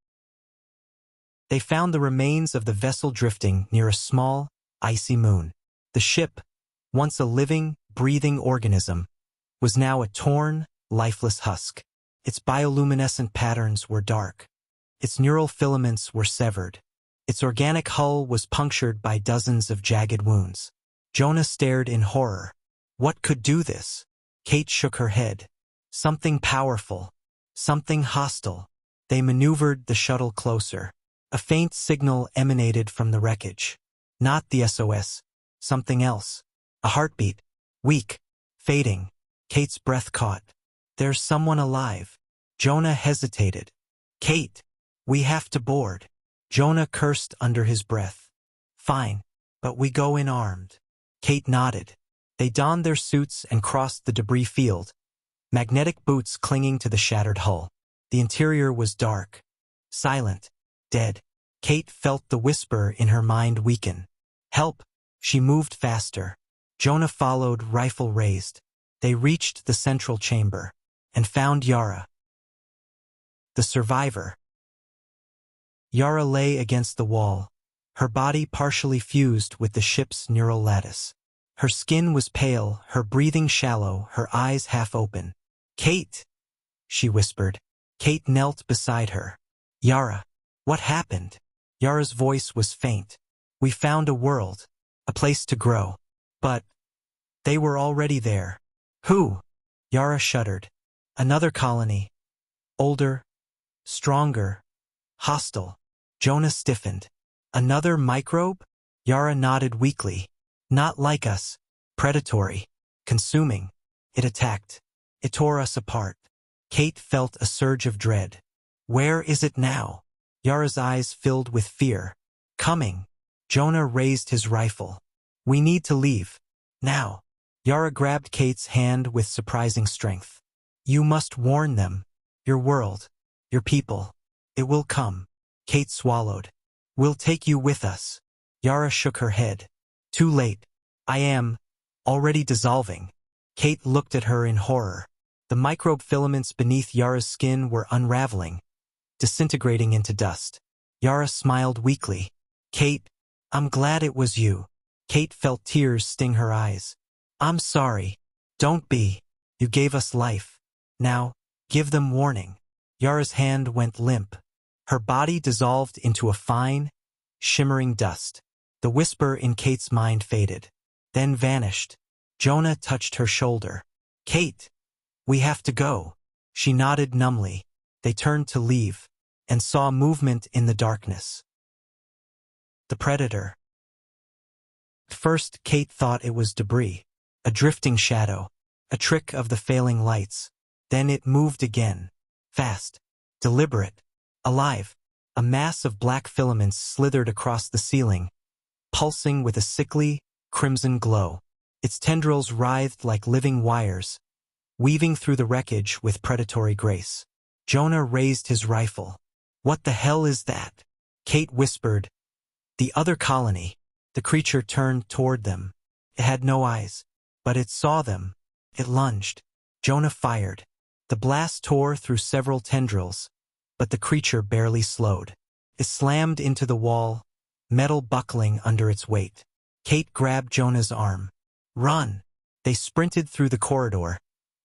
They found the remains of the vessel drifting near a small, icy moon. The ship, once a living, breathing organism, was now a torn, lifeless husk. Its bioluminescent patterns were dark. Its neural filaments were severed. Its organic hull was punctured by dozens of jagged wounds. Jonah stared in horror. What could do this? Kate shook her head. Something powerful. Something hostile. They maneuvered the shuttle closer. A faint signal emanated from the wreckage. Not the SOS. Something else. A heartbeat. Weak. Fading. Kate's breath caught. There's someone alive. Jonah hesitated. Kate, we have to board. Jonah cursed under his breath. Fine, but we go in armed. Kate nodded. They donned their suits and crossed the debris field, magnetic boots clinging to the shattered hull. The interior was dark, silent, dead. Kate felt the whisper in her mind weaken. Help! She moved faster. Jonah followed, rifle raised. They reached the central chamber and found Yara, the survivor. Yara lay against the wall, her body partially fused with the ship's neural lattice. Her skin was pale, her breathing shallow, her eyes half open. Kate, she whispered. Kate knelt beside her. Yara, what happened? Yara's voice was faint. We found a world, a place to grow. But they were already there. Who? Yara shuddered. Another colony. Older, stronger, hostile. Jonah stiffened. Another microbe? Yara nodded weakly. Not like us. Predatory. Consuming. It attacked. It tore us apart. Kate felt a surge of dread. Where is it now? Yara's eyes filled with fear. Coming. Jonah raised his rifle. We need to leave. Now. Yara grabbed Kate's hand with surprising strength. You must warn them. Your world. Your people. It will come. Kate swallowed. We'll take you with us. Yara shook her head. Too late. I am already dissolving. Kate looked at her in horror. The microbe filaments beneath Yara's skin were unraveling, disintegrating into dust. Yara smiled weakly. Kate, I'm glad it was you. Kate felt tears sting her eyes. I'm sorry. Don't be. You gave us life. Now, give them warning. Yara's hand went limp. Her body dissolved into a fine, shimmering dust. The whisper in Kate's mind faded, then vanished. Jonah touched her shoulder. Kate, we have to go. She nodded numbly. They turned to leave, and saw movement in the darkness. The predator. At first, Kate thought it was debris, a drifting shadow, a trick of the failing lights. Then it moved again, fast, deliberate, alive. A mass of black filaments slithered across the ceiling, pulsing with a sickly, crimson glow. Its tendrils writhed like living wires, weaving through the wreckage with predatory grace. Jonah raised his rifle. "What the hell is that?" Kate whispered. "The other colony." The creature turned toward them. It had no eyes, but it saw them. It lunged. Jonah fired. The blast tore through several tendrils, but the creature barely slowed. It slammed into the wall, metal buckling under its weight. Kate grabbed Jonah's arm. "Run!" They sprinted through the corridor,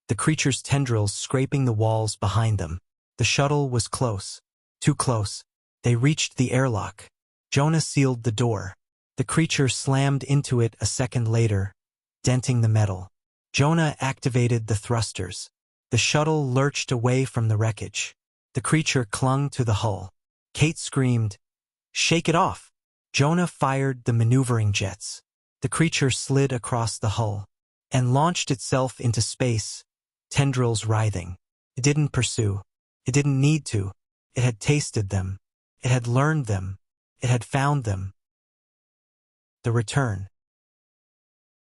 the creature's tendrils scraping the walls behind them. The shuttle was close. Too close. They reached the airlock. Jonah sealed the door. The creature slammed into it a second later, denting the metal. Jonah activated the thrusters. The shuttle lurched away from the wreckage. The creature clung to the hull. Kate screamed, "Shake it off!" Jonah fired the maneuvering jets. The creature slid across the hull and launched itself into space, tendrils writhing. It didn't pursue. It didn't need to. It had tasted them. It had learned them. It had found them. The return.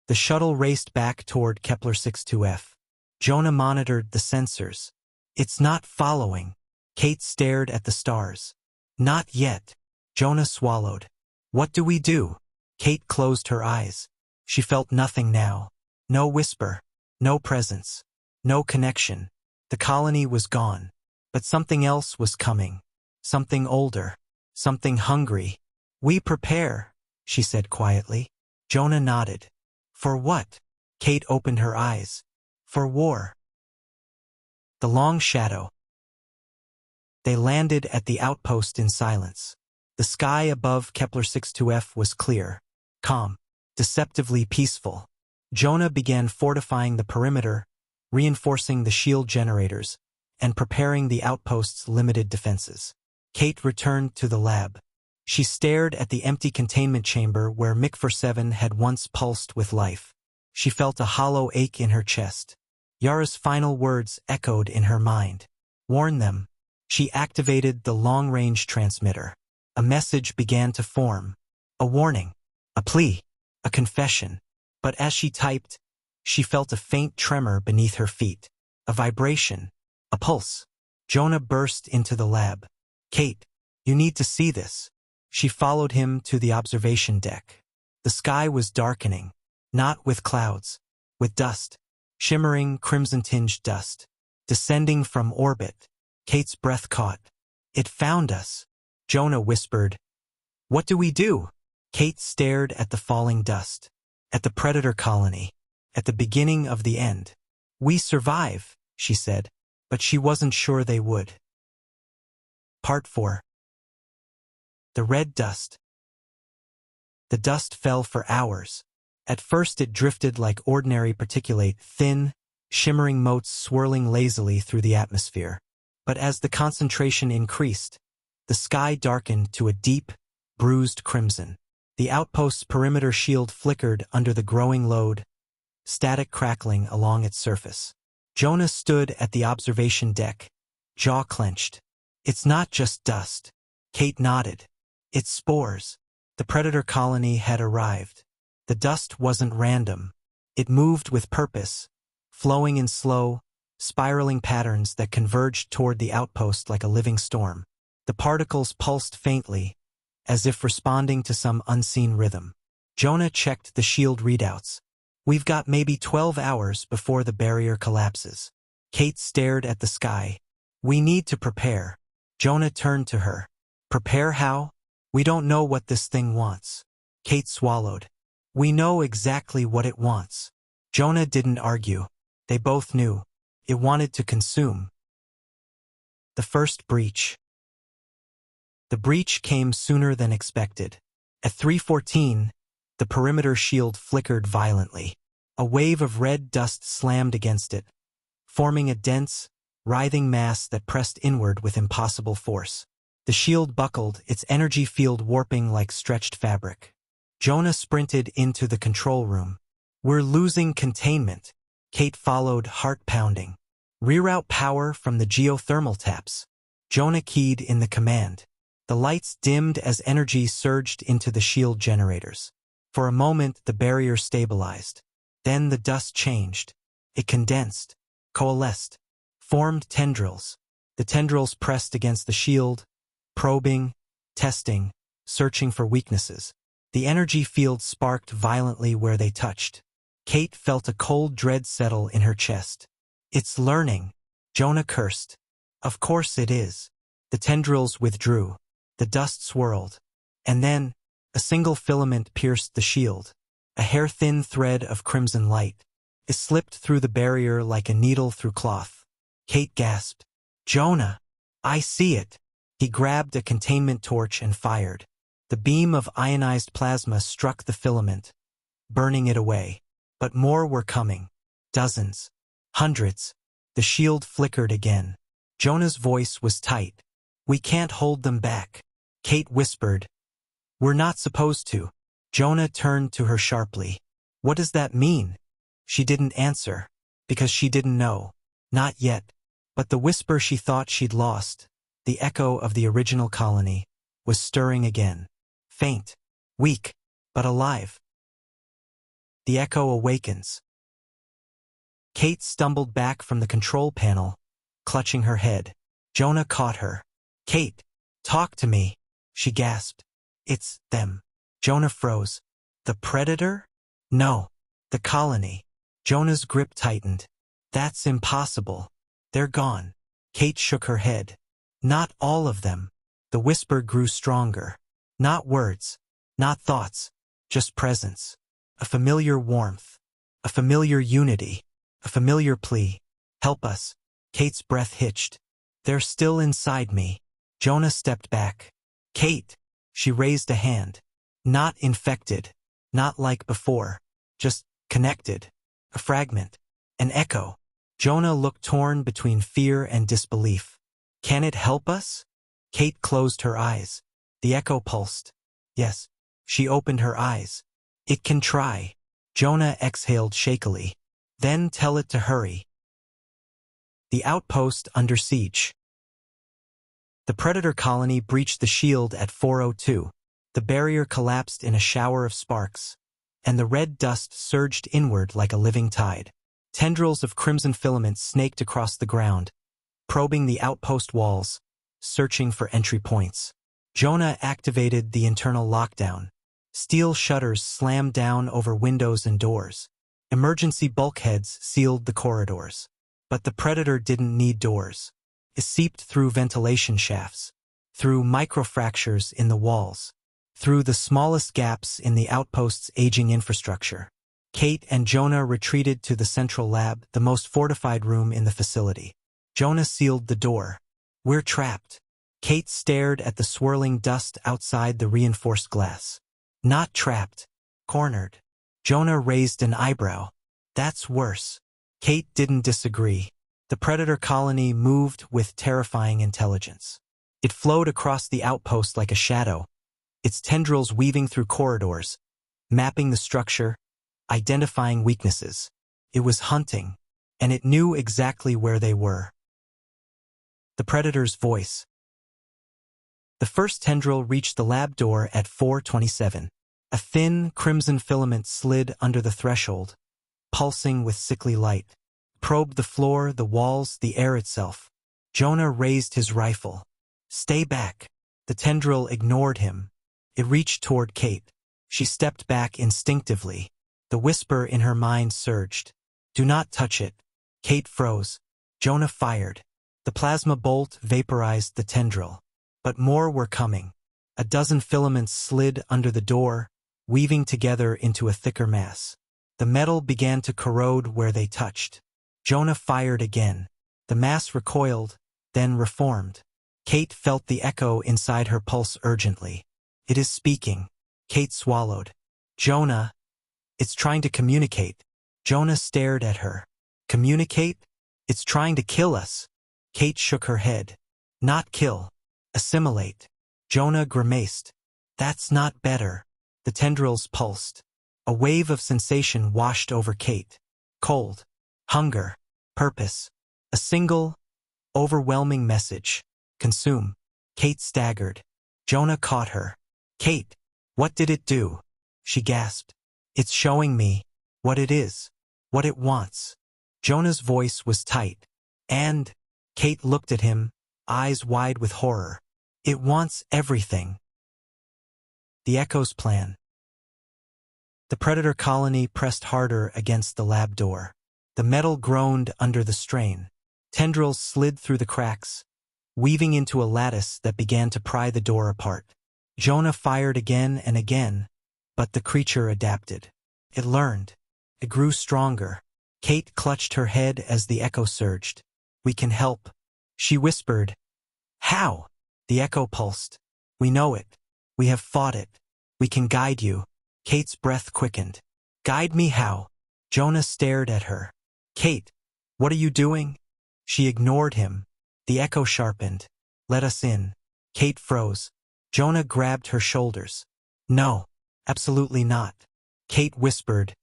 The shuttle raced back toward Kepler 62F. Jonah monitored the sensors. "It's not following." Kate stared at the stars. "Not yet." Jonah swallowed. "What do we do?" Kate closed her eyes. She felt nothing now. No whisper. No presence. No connection. The colony was gone. But something else was coming. Something older. Something hungry. "We prepare," she said quietly. Jonah nodded. "For what?" Kate opened her eyes. "For war." The long shadow. They landed at the outpost in silence. The sky above Kepler 62F was clear, calm, deceptively peaceful. Jonah began fortifying the perimeter, reinforcing the shield generators, and preparing the outpost's limited defenses. Kate returned to the lab. She stared at the empty containment chamber where MiG-47 had once pulsed with life. She felt a hollow ache in her chest. Yara's final words echoed in her mind. "Warn them." She activated the long-range transmitter. A message began to form. A warning. A plea. A confession. But as she typed, she felt a faint tremor beneath her feet. A vibration. A pulse. Jonah burst into the lab. "Kate, you need to see this." She followed him to the observation deck. The sky was darkening, not with clouds, with dust, shimmering crimson-tinged dust, descending from orbit. Kate's breath caught. "It found us," Jonah whispered. "What do we do?" Kate stared at the falling dust, at the predator colony, at the beginning of the end. "We survive," she said, but she wasn't sure they would. Part 4. The red dust. The dust fell for hours. At first it drifted like ordinary particulate, thin, shimmering motes swirling lazily through the atmosphere. But as the concentration increased, the sky darkened to a deep, bruised crimson. The outpost's perimeter shield flickered under the growing load, static crackling along its surface. Jonah stood at the observation deck, jaw clenched. "It's not just dust." Kate nodded. "It's spores." The predator colony had arrived. The dust wasn't random. It moved with purpose, flowing in slow, spiraling patterns that converged toward the outpost like a living storm. The particles pulsed faintly, as if responding to some unseen rhythm. Jonah checked the shield readouts. "We've got maybe 12 hours before the barrier collapses." Kate stared at the sky. "We need to prepare." Jonah turned to her. "Prepare how?" "We don't know what this thing wants." Kate swallowed. "We know exactly what it wants." Jonah didn't argue. They both knew. It wanted to consume. The first breach. The breach came sooner than expected. At 3:14, the perimeter shield flickered violently. A wave of red dust slammed against it, forming a dense, writhing mass that pressed inward with impossible force. The shield buckled, its energy field warping like stretched fabric. Jonah sprinted into the control room. "We're losing containment." Kate followed, heart pounding. "Reroute power from the geothermal taps." Jonah keyed in the command. The lights dimmed as energy surged into the shield generators. For a moment, the barrier stabilized. Then the dust changed. It condensed, coalesced, formed tendrils. The tendrils pressed against the shield, probing, testing, searching for weaknesses. The energy field sparked violently where they touched. Kate felt a cold dread settle in her chest. "It's learning," Jonah cursed. "Of course it is." The tendrils withdrew. The dust swirled. And then, a single filament pierced the shield. A hair-thin thread of crimson light. It slipped through the barrier like a needle through cloth. Kate gasped. "Jonah! I see it!" He grabbed a containment torch and fired. The beam of ionized plasma struck the filament, burning it away. But more were coming. Dozens. Hundreds. The shield flickered again. Jonah's voice was tight. "We can't hold them back." Kate whispered. "We're not supposed to." Jonah turned to her sharply. "What does that mean?" She didn't answer, because she didn't know. Not yet. But the whisper she thought she'd lost, the echo of the original colony, was stirring again. Faint, weak, but alive. The echo awakens. Kate stumbled back from the control panel, clutching her head. Jonah caught her. "Kate, talk to me," she gasped. "It's them." Jonah froze. "The predator?" "No. The colony." Jonah's grip tightened. "That's impossible. They're gone." Kate shook her head. "Not all of them." The whisper grew stronger. Not words, not thoughts, just presence. A familiar warmth, a familiar unity, a familiar plea. "Help us." Kate's breath hitched. "They're still inside me." Jonah stepped back. "Kate." She raised a hand. "Not infected. Not like before. Just connected. A fragment. An echo." Jonah looked torn between fear and disbelief. "Can it help us?" Kate closed her eyes. The echo pulsed. "Yes." She opened her eyes. "It can try." Jonah exhaled shakily. "Then tell it to hurry." The outpost under siege. The predator colony breached the shield at 4:02. The barrier collapsed in a shower of sparks, and the red dust surged inward like a living tide. Tendrils of crimson filaments snaked across the ground, probing the outpost walls, searching for entry points. Jonah activated the internal lockdown. Steel shutters slammed down over windows and doors. Emergency bulkheads sealed the corridors. But the predator didn't need doors. It seeped through ventilation shafts, through microfractures in the walls, through the smallest gaps in the outpost's aging infrastructure. Kate and Jonah retreated to the central lab, the most fortified room in the facility. Jonah sealed the door. "We're trapped." Kate stared at the swirling dust outside the reinforced glass. "Not trapped. Cornered." Jonah raised an eyebrow. "That's worse." Kate didn't disagree. The predator colony moved with terrifying intelligence. It flowed across the outpost like a shadow, its tendrils weaving through corridors, mapping the structure, identifying weaknesses. It was hunting, and it knew exactly where they were. The predator's voice. The first tendril reached the lab door at 4:27. A thin, crimson filament slid under the threshold, pulsing with sickly light. Probed the floor, the walls, the air itself. Jonah raised his rifle. "Stay back." The tendril ignored him. It reached toward Kate. She stepped back instinctively. The whisper in her mind surged. "Do not touch it." Kate froze. Jonah fired. The plasma bolt vaporized the tendril. But more were coming. A dozen filaments slid under the door, weaving together into a thicker mass. The metal began to corrode where they touched. Jonah fired again. The mass recoiled, then reformed. Kate felt the echo inside her pulse urgently. "It is speaking." Kate swallowed. "Jonah, it's trying to communicate." Jonah stared at her. "Communicate? It's trying to kill us." Kate shook her head. Not kill. Assimilate. Jonah grimaced. That's not better. The tendrils pulsed. A wave of sensation washed over Kate. Cold. Hunger. Purpose. A single, overwhelming message. Consume. Kate staggered. Jonah caught her. Kate, what did it do? She gasped. It's showing me what it is, what it wants. Jonah's voice was tight. And Kate looked at him, eyes wide with horror. It wants everything. The Echo's plan. The predator colony pressed harder against the lab door. The metal groaned under the strain. Tendrils slid through the cracks, weaving into a lattice that began to pry the door apart. Jonah fired again and again, but the creature adapted. It learned. It grew stronger. Kate clutched her head as the echo surged. We can help, she whispered. How? The echo pulsed. We know it. We have fought it. We can guide you. Kate's breath quickened. Guide me how? Jonah stared at her. Kate, what are you doing? She ignored him. The echo sharpened. Let us in. Kate froze. Jonah grabbed her shoulders. No, absolutely not. Kate whispered.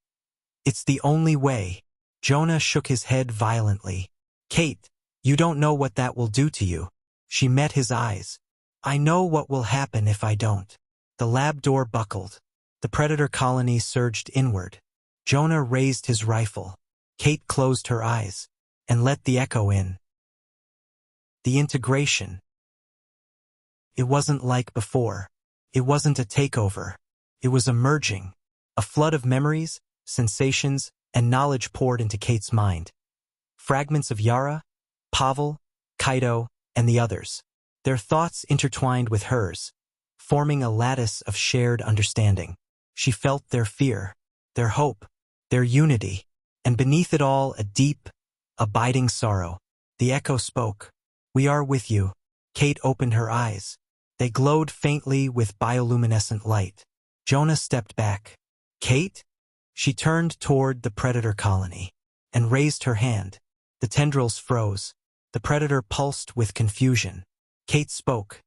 It's the only way. Jonah shook his head violently. Kate, you don't know what that will do to you. She met his eyes. I know what will happen if I don't. The lab door buckled. The predator colony surged inward. Jonah raised his rifle. Kate closed her eyes and let the echo in. The integration. It wasn't like before. It wasn't a takeover. It was a merging. A flood of memories, sensations, and knowledge poured into Kate's mind. Fragments of Yara, Pavel, Kaido, and the others. Their thoughts intertwined with hers, forming a lattice of shared understanding. She felt their fear, their hope, their unity, and beneath it all a deep, abiding sorrow. The echo spoke. We are with you. Kate opened her eyes. They glowed faintly with bioluminescent light. Jonah stepped back. Kate? She turned toward the predator colony and raised her hand. The tendrils froze. The predator pulsed with confusion. Kate spoke,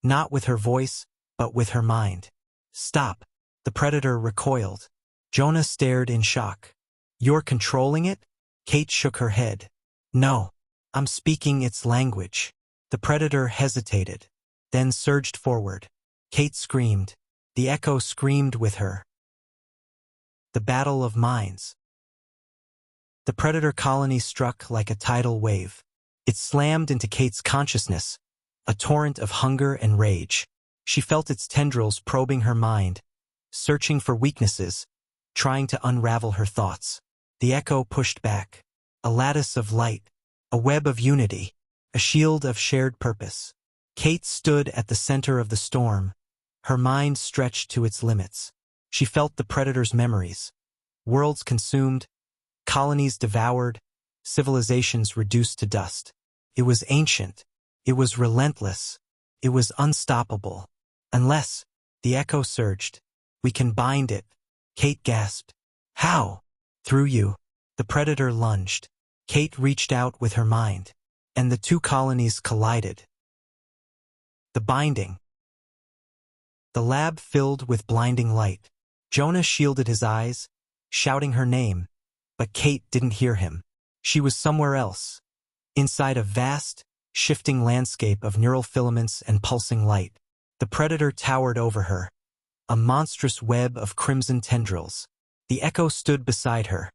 not with her voice, but with her mind. Stop. The predator recoiled. Jonah stared in shock. You're controlling it? Kate shook her head. No, I'm speaking its language. The predator hesitated, then surged forward. Kate screamed. The echo screamed with her. The battle of minds. The predator colony struck like a tidal wave. It slammed into Kate's consciousness, a torrent of hunger and rage. She felt its tendrils probing her mind, searching for weaknesses, trying to unravel her thoughts. The echo pushed back. A lattice of light, a web of unity, a shield of shared purpose. Kate stood at the center of the storm, her mind stretched to its limits. She felt the predator's memories. Worlds consumed, colonies devoured, civilizations reduced to dust. It was ancient. It was relentless. It was unstoppable. Unless, the echo surged. We can bind it. Kate gasped. How? Through you. The predator lunged. Kate reached out with her mind, and the two colonies collided. The binding. The lab filled with blinding light. Jonah shielded his eyes, shouting her name, but Kate didn't hear him. She was somewhere else, inside a vast, shifting landscape of neural filaments and pulsing light. The predator towered over her, a monstrous web of crimson tendrils. The echo stood beside her,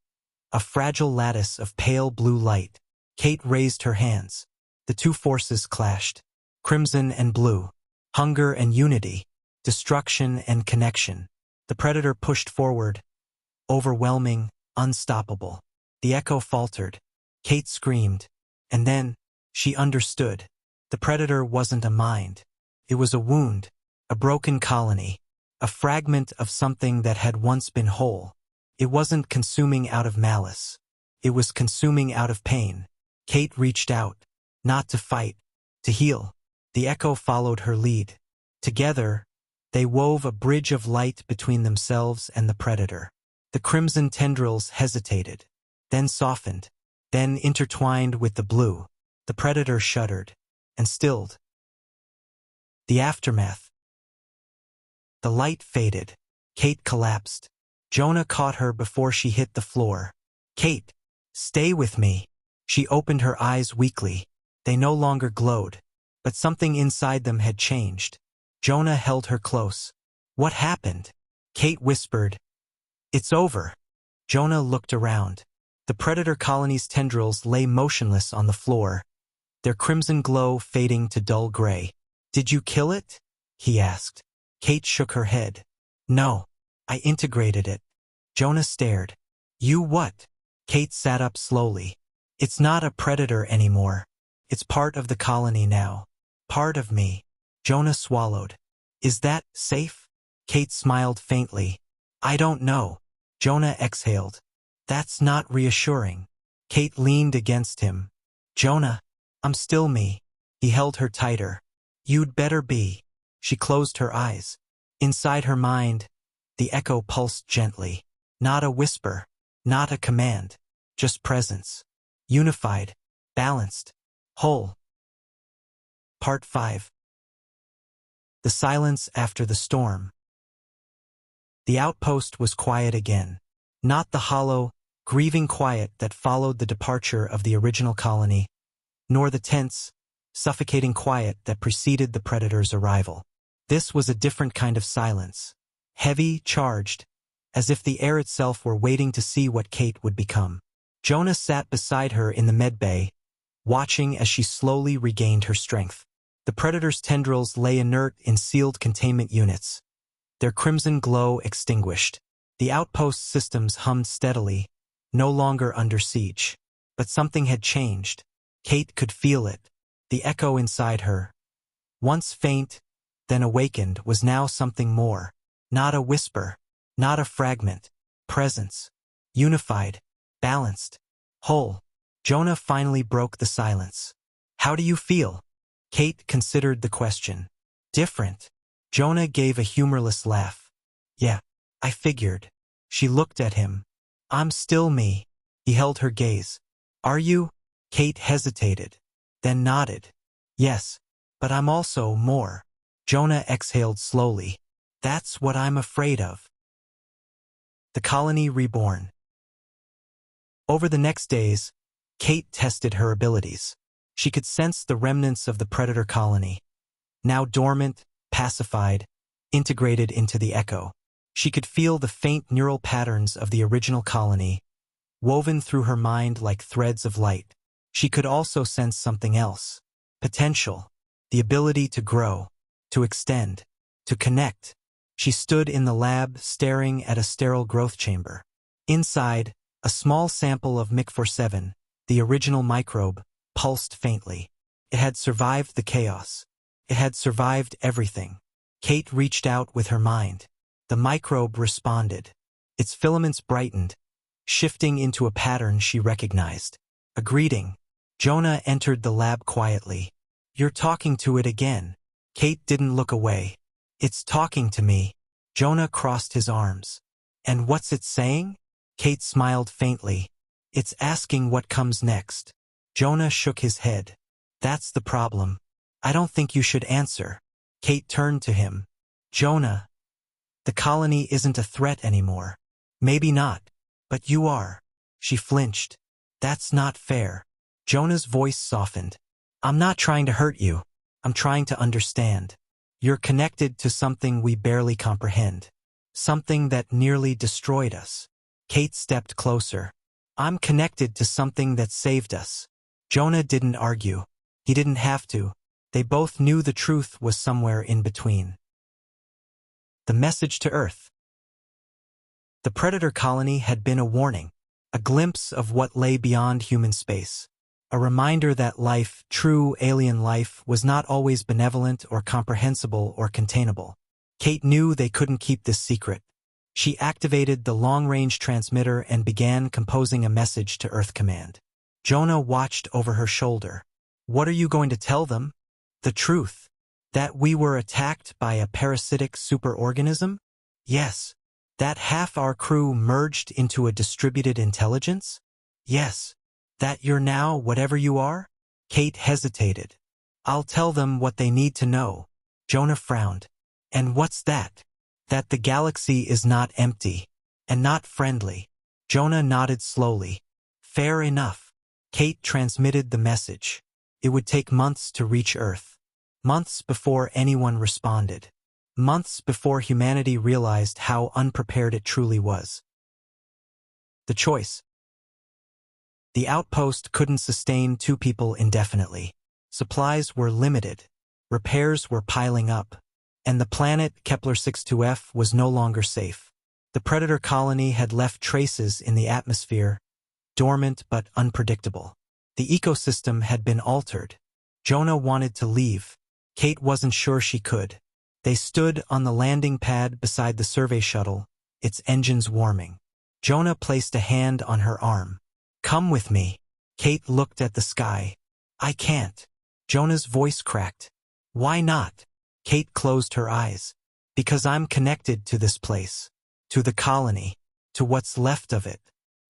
a fragile lattice of pale blue light. Kate raised her hands. The two forces clashed, crimson and blue, hunger and unity, destruction and connection. The predator pushed forward, overwhelming, unstoppable. The echo faltered. Kate screamed. And then, she understood. The predator wasn't a mind. It was a wound, a broken colony, a fragment of something that had once been whole. It wasn't consuming out of malice. It was consuming out of pain. Kate reached out, not to fight, to heal. The echo followed her lead. Together, they wove a bridge of light between themselves and the predator. The crimson tendrils hesitated, then softened, then intertwined with the blue. The predator shuddered and stilled. The aftermath. The light faded. Kate collapsed. Jonah caught her before she hit the floor. "Kate, stay with me." She opened her eyes weakly. They no longer glowed, but something inside them had changed. Jonah held her close. "What happened?" Kate whispered. "It's over." Jonah looked around. The predator colony's tendrils lay motionless on the floor, their crimson glow fading to dull gray. "Did you kill it?" he asked. Kate shook her head. "No, I integrated it." Jonah stared. "You what?" Kate sat up slowly. "It's not a predator anymore. It's part of the colony now. Part of me." Jonah swallowed. "Is that safe?" Kate smiled faintly. "I don't know." Jonah exhaled. "That's not reassuring." Kate leaned against him. "Jonah, I'm still me." He held her tighter. "You'd better be." She closed her eyes. Inside her mind, the echo pulsed gently. Not a whisper, not a command, just presence. Unified, balanced, whole. Part 5. The silence after the storm. The outpost was quiet again. Not the hollow, grieving quiet that followed the departure of the original colony, nor the tense, suffocating quiet that preceded the predator's arrival. This was a different kind of silence. Heavy, charged, as if the air itself were waiting to see what Kate would become. Jonah sat beside her in the medbay, watching as she slowly regained her strength. The predator's tendrils lay inert in sealed containment units, their crimson glow extinguished. The outpost systems hummed steadily, no longer under siege. But something had changed. Kate could feel it. The echo inside her, once faint, then awakened, was now something more. Not a whisper, not a fragment. Presence. Unified, balanced, whole. Jonah finally broke the silence. "How do you feel?" Kate considered the question. "Different." Jonah gave a humorless laugh. "Yeah, I figured." She looked at him. "I'm still me." He held her gaze. "Are you?" Kate hesitated, then nodded. "Yes, but I'm also more." Jonah exhaled slowly. "That's what I'm afraid of." The colony reborn. Over the next days, Kate tested her abilities. She could sense the remnants of the predator colony, now dormant, pacified, integrated into the echo. She could feel the faint neural patterns of the original colony, woven through her mind like threads of light. She could also sense something else. Potential. The ability to grow, to extend, to connect. She stood in the lab staring at a sterile growth chamber. Inside, a small sample of MIC-47, the original microbe, pulsed faintly. It had survived the chaos. It had survived everything. Kate reached out with her mind. The microbe responded. Its filaments brightened, shifting into a pattern she recognized. A greeting. Jonah entered the lab quietly. "You're talking to it again." Kate didn't look away. "It's talking to me." Jonah crossed his arms. "And what's it saying?" Kate smiled faintly. "It's asking what comes next." Jonah shook his head. "That's the problem. I don't think you should answer." Kate turned to him. "Jonah, the colony isn't a threat anymore." "Maybe not, but you are." She flinched. "That's not fair." Jonah's voice softened. "I'm not trying to hurt you. I'm trying to understand. You're connected to something we barely comprehend. Something that nearly destroyed us." Kate stepped closer. "I'm connected to something that saved us." Jonah didn't argue. He didn't have to. They both knew the truth was somewhere in between. The message to Earth. The predator colony had been a warning, a glimpse of what lay beyond human space. A reminder that life, true alien life, was not always benevolent or comprehensible or containable. Kate knew they couldn't keep this secret. She activated the long-range transmitter and began composing a message to Earth Command. Jonah watched over her shoulder. "What are you going to tell them?" "The truth. That we were attacked by a parasitic superorganism?" "Yes." "That half our crew merged into a distributed intelligence?" "Yes." "That you're now whatever you are?" Kate hesitated. I'll tell them what they need to know. Jonah frowned. And what's that? That the galaxy is not empty. And not friendly. Jonah nodded slowly. Fair enough. Kate transmitted the message. It would take months to reach Earth. Months before anyone responded. Months before humanity realized how unprepared it truly was. The choice. The outpost couldn't sustain 2 people indefinitely. Supplies were limited. Repairs were piling up. And the planet Kepler-62f was no longer safe. The predator colony had left traces in the atmosphere, dormant but unpredictable. The ecosystem had been altered. Jonah wanted to leave. Kate wasn't sure she could. They stood on the landing pad beside the survey shuttle, its engines warming. Jonah placed a hand on her arm. Come with me. Kate looked at the sky. I can't. Jonah's voice cracked. Why not? Kate closed her eyes. Because I'm connected to this place. To the colony. To what's left of it.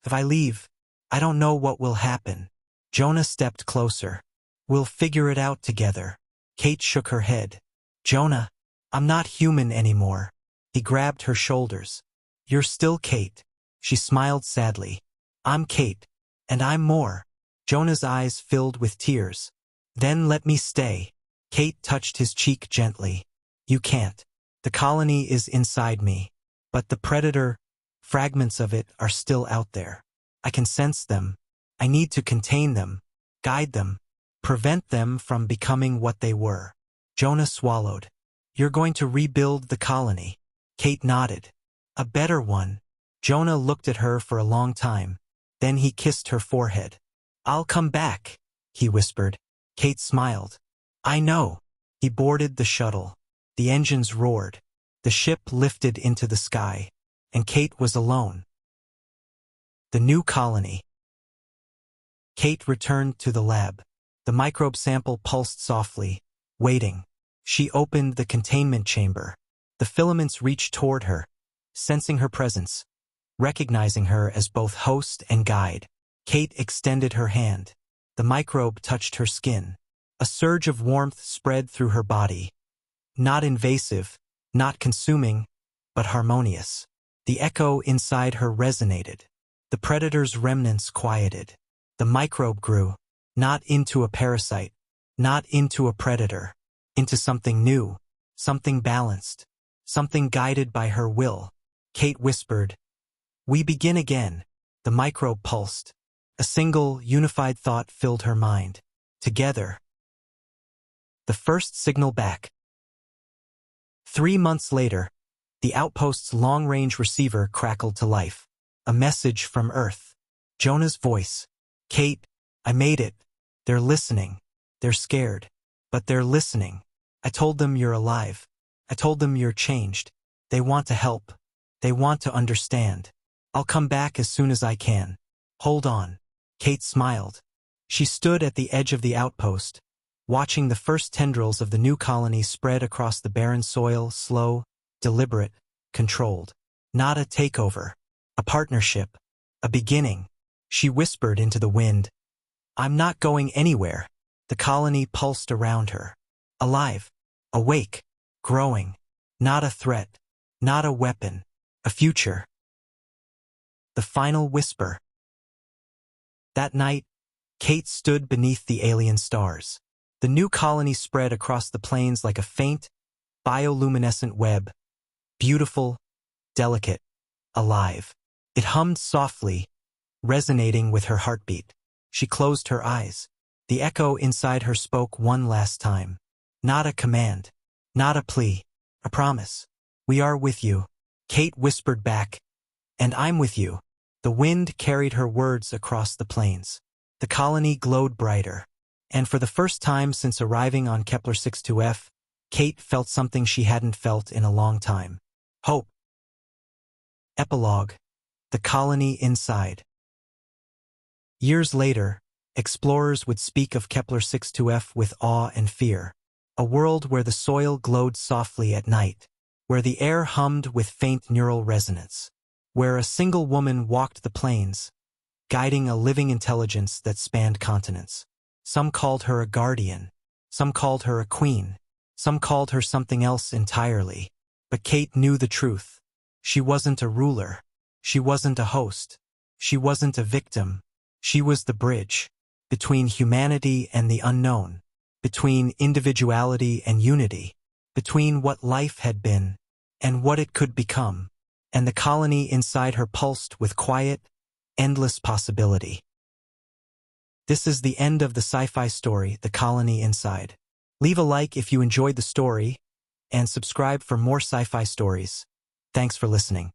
If I leave, I don't know what will happen. Jonah stepped closer. We'll figure it out together. Kate shook her head. Jonah, I'm not human anymore. He grabbed her shoulders. You're still Kate. She smiled sadly. I'm Kate. And I'm more. Jonah's eyes filled with tears. Then let me stay. Kate touched his cheek gently. You can't. The colony is inside me. But the predator, fragments of it are still out there. I can sense them. I need to contain them, guide them, prevent them from becoming what they were. Jonah swallowed. You're going to rebuild the colony. Kate nodded. A better one. Jonah looked at her for a long time. Then he kissed her forehead. I'll come back, he whispered. Kate smiled. I know. He boarded the shuttle. The engines roared. The ship lifted into the sky. And Kate was alone. The new colony. Kate returned to the lab. The microbe sample pulsed softly, waiting. She opened the containment chamber. The filaments reached toward her, sensing her presence, recognizing her as both host and guide. Kate extended her hand. The microbe touched her skin. A surge of warmth spread through her body. Not invasive, not consuming, but harmonious. The echo inside her resonated. The predator's remnants quieted. The microbe grew, not into a parasite, not into a predator, into something new, something balanced, something guided by her will. Kate whispered, We begin again. The microbe pulsed. A single, unified thought filled her mind. Together. The first signal back. 3 months later, the outpost's long-range receiver crackled to life. A message from Earth. Jonah's voice. Kate, I made it. They're listening. They're scared. But they're listening. I told them you're alive. I told them you're changed. They want to help. They want to understand. I'll come back as soon as I can. Hold on. Kate smiled. She stood at the edge of the outpost, watching the first tendrils of the new colony spread across the barren soil, slow, deliberate, controlled. Not a takeover. A partnership. A beginning. She whispered into the wind. I'm not going anywhere. The colony pulsed around her. Alive. Awake. Growing. Not a threat. Not a weapon. A future. The final whisper. That night, Kate stood beneath the alien stars. The new colony spread across the plains like a faint, bioluminescent web. Beautiful, delicate, alive. It hummed softly, resonating with her heartbeat. She closed her eyes. The echo inside her spoke one last time. Not a command. Not a plea. A promise. We are with you. Kate whispered back. And I'm with you. The wind carried her words across the plains. The colony glowed brighter. And for the first time since arriving on Kepler-62f, Kate felt something she hadn't felt in a long time. Hope. Epilogue. The colony inside. Years later, explorers would speak of Kepler-62f with awe and fear. A world where the soil glowed softly at night, where the air hummed with faint neural resonance, where a single woman walked the plains, guiding a living intelligence that spanned continents. Some called her a guardian. Some called her a queen. Some called her something else entirely. But Kate knew the truth. She wasn't a ruler. She wasn't a host. She wasn't a victim. She was the bridge between humanity and the unknown, between individuality and unity, between what life had been and what it could become. And the colony inside her pulsed with quiet, endless possibility. This is the end of the sci-fi story, The Colony Inside. Leave a like if you enjoyed the story, and subscribe for more sci-fi stories. Thanks for listening.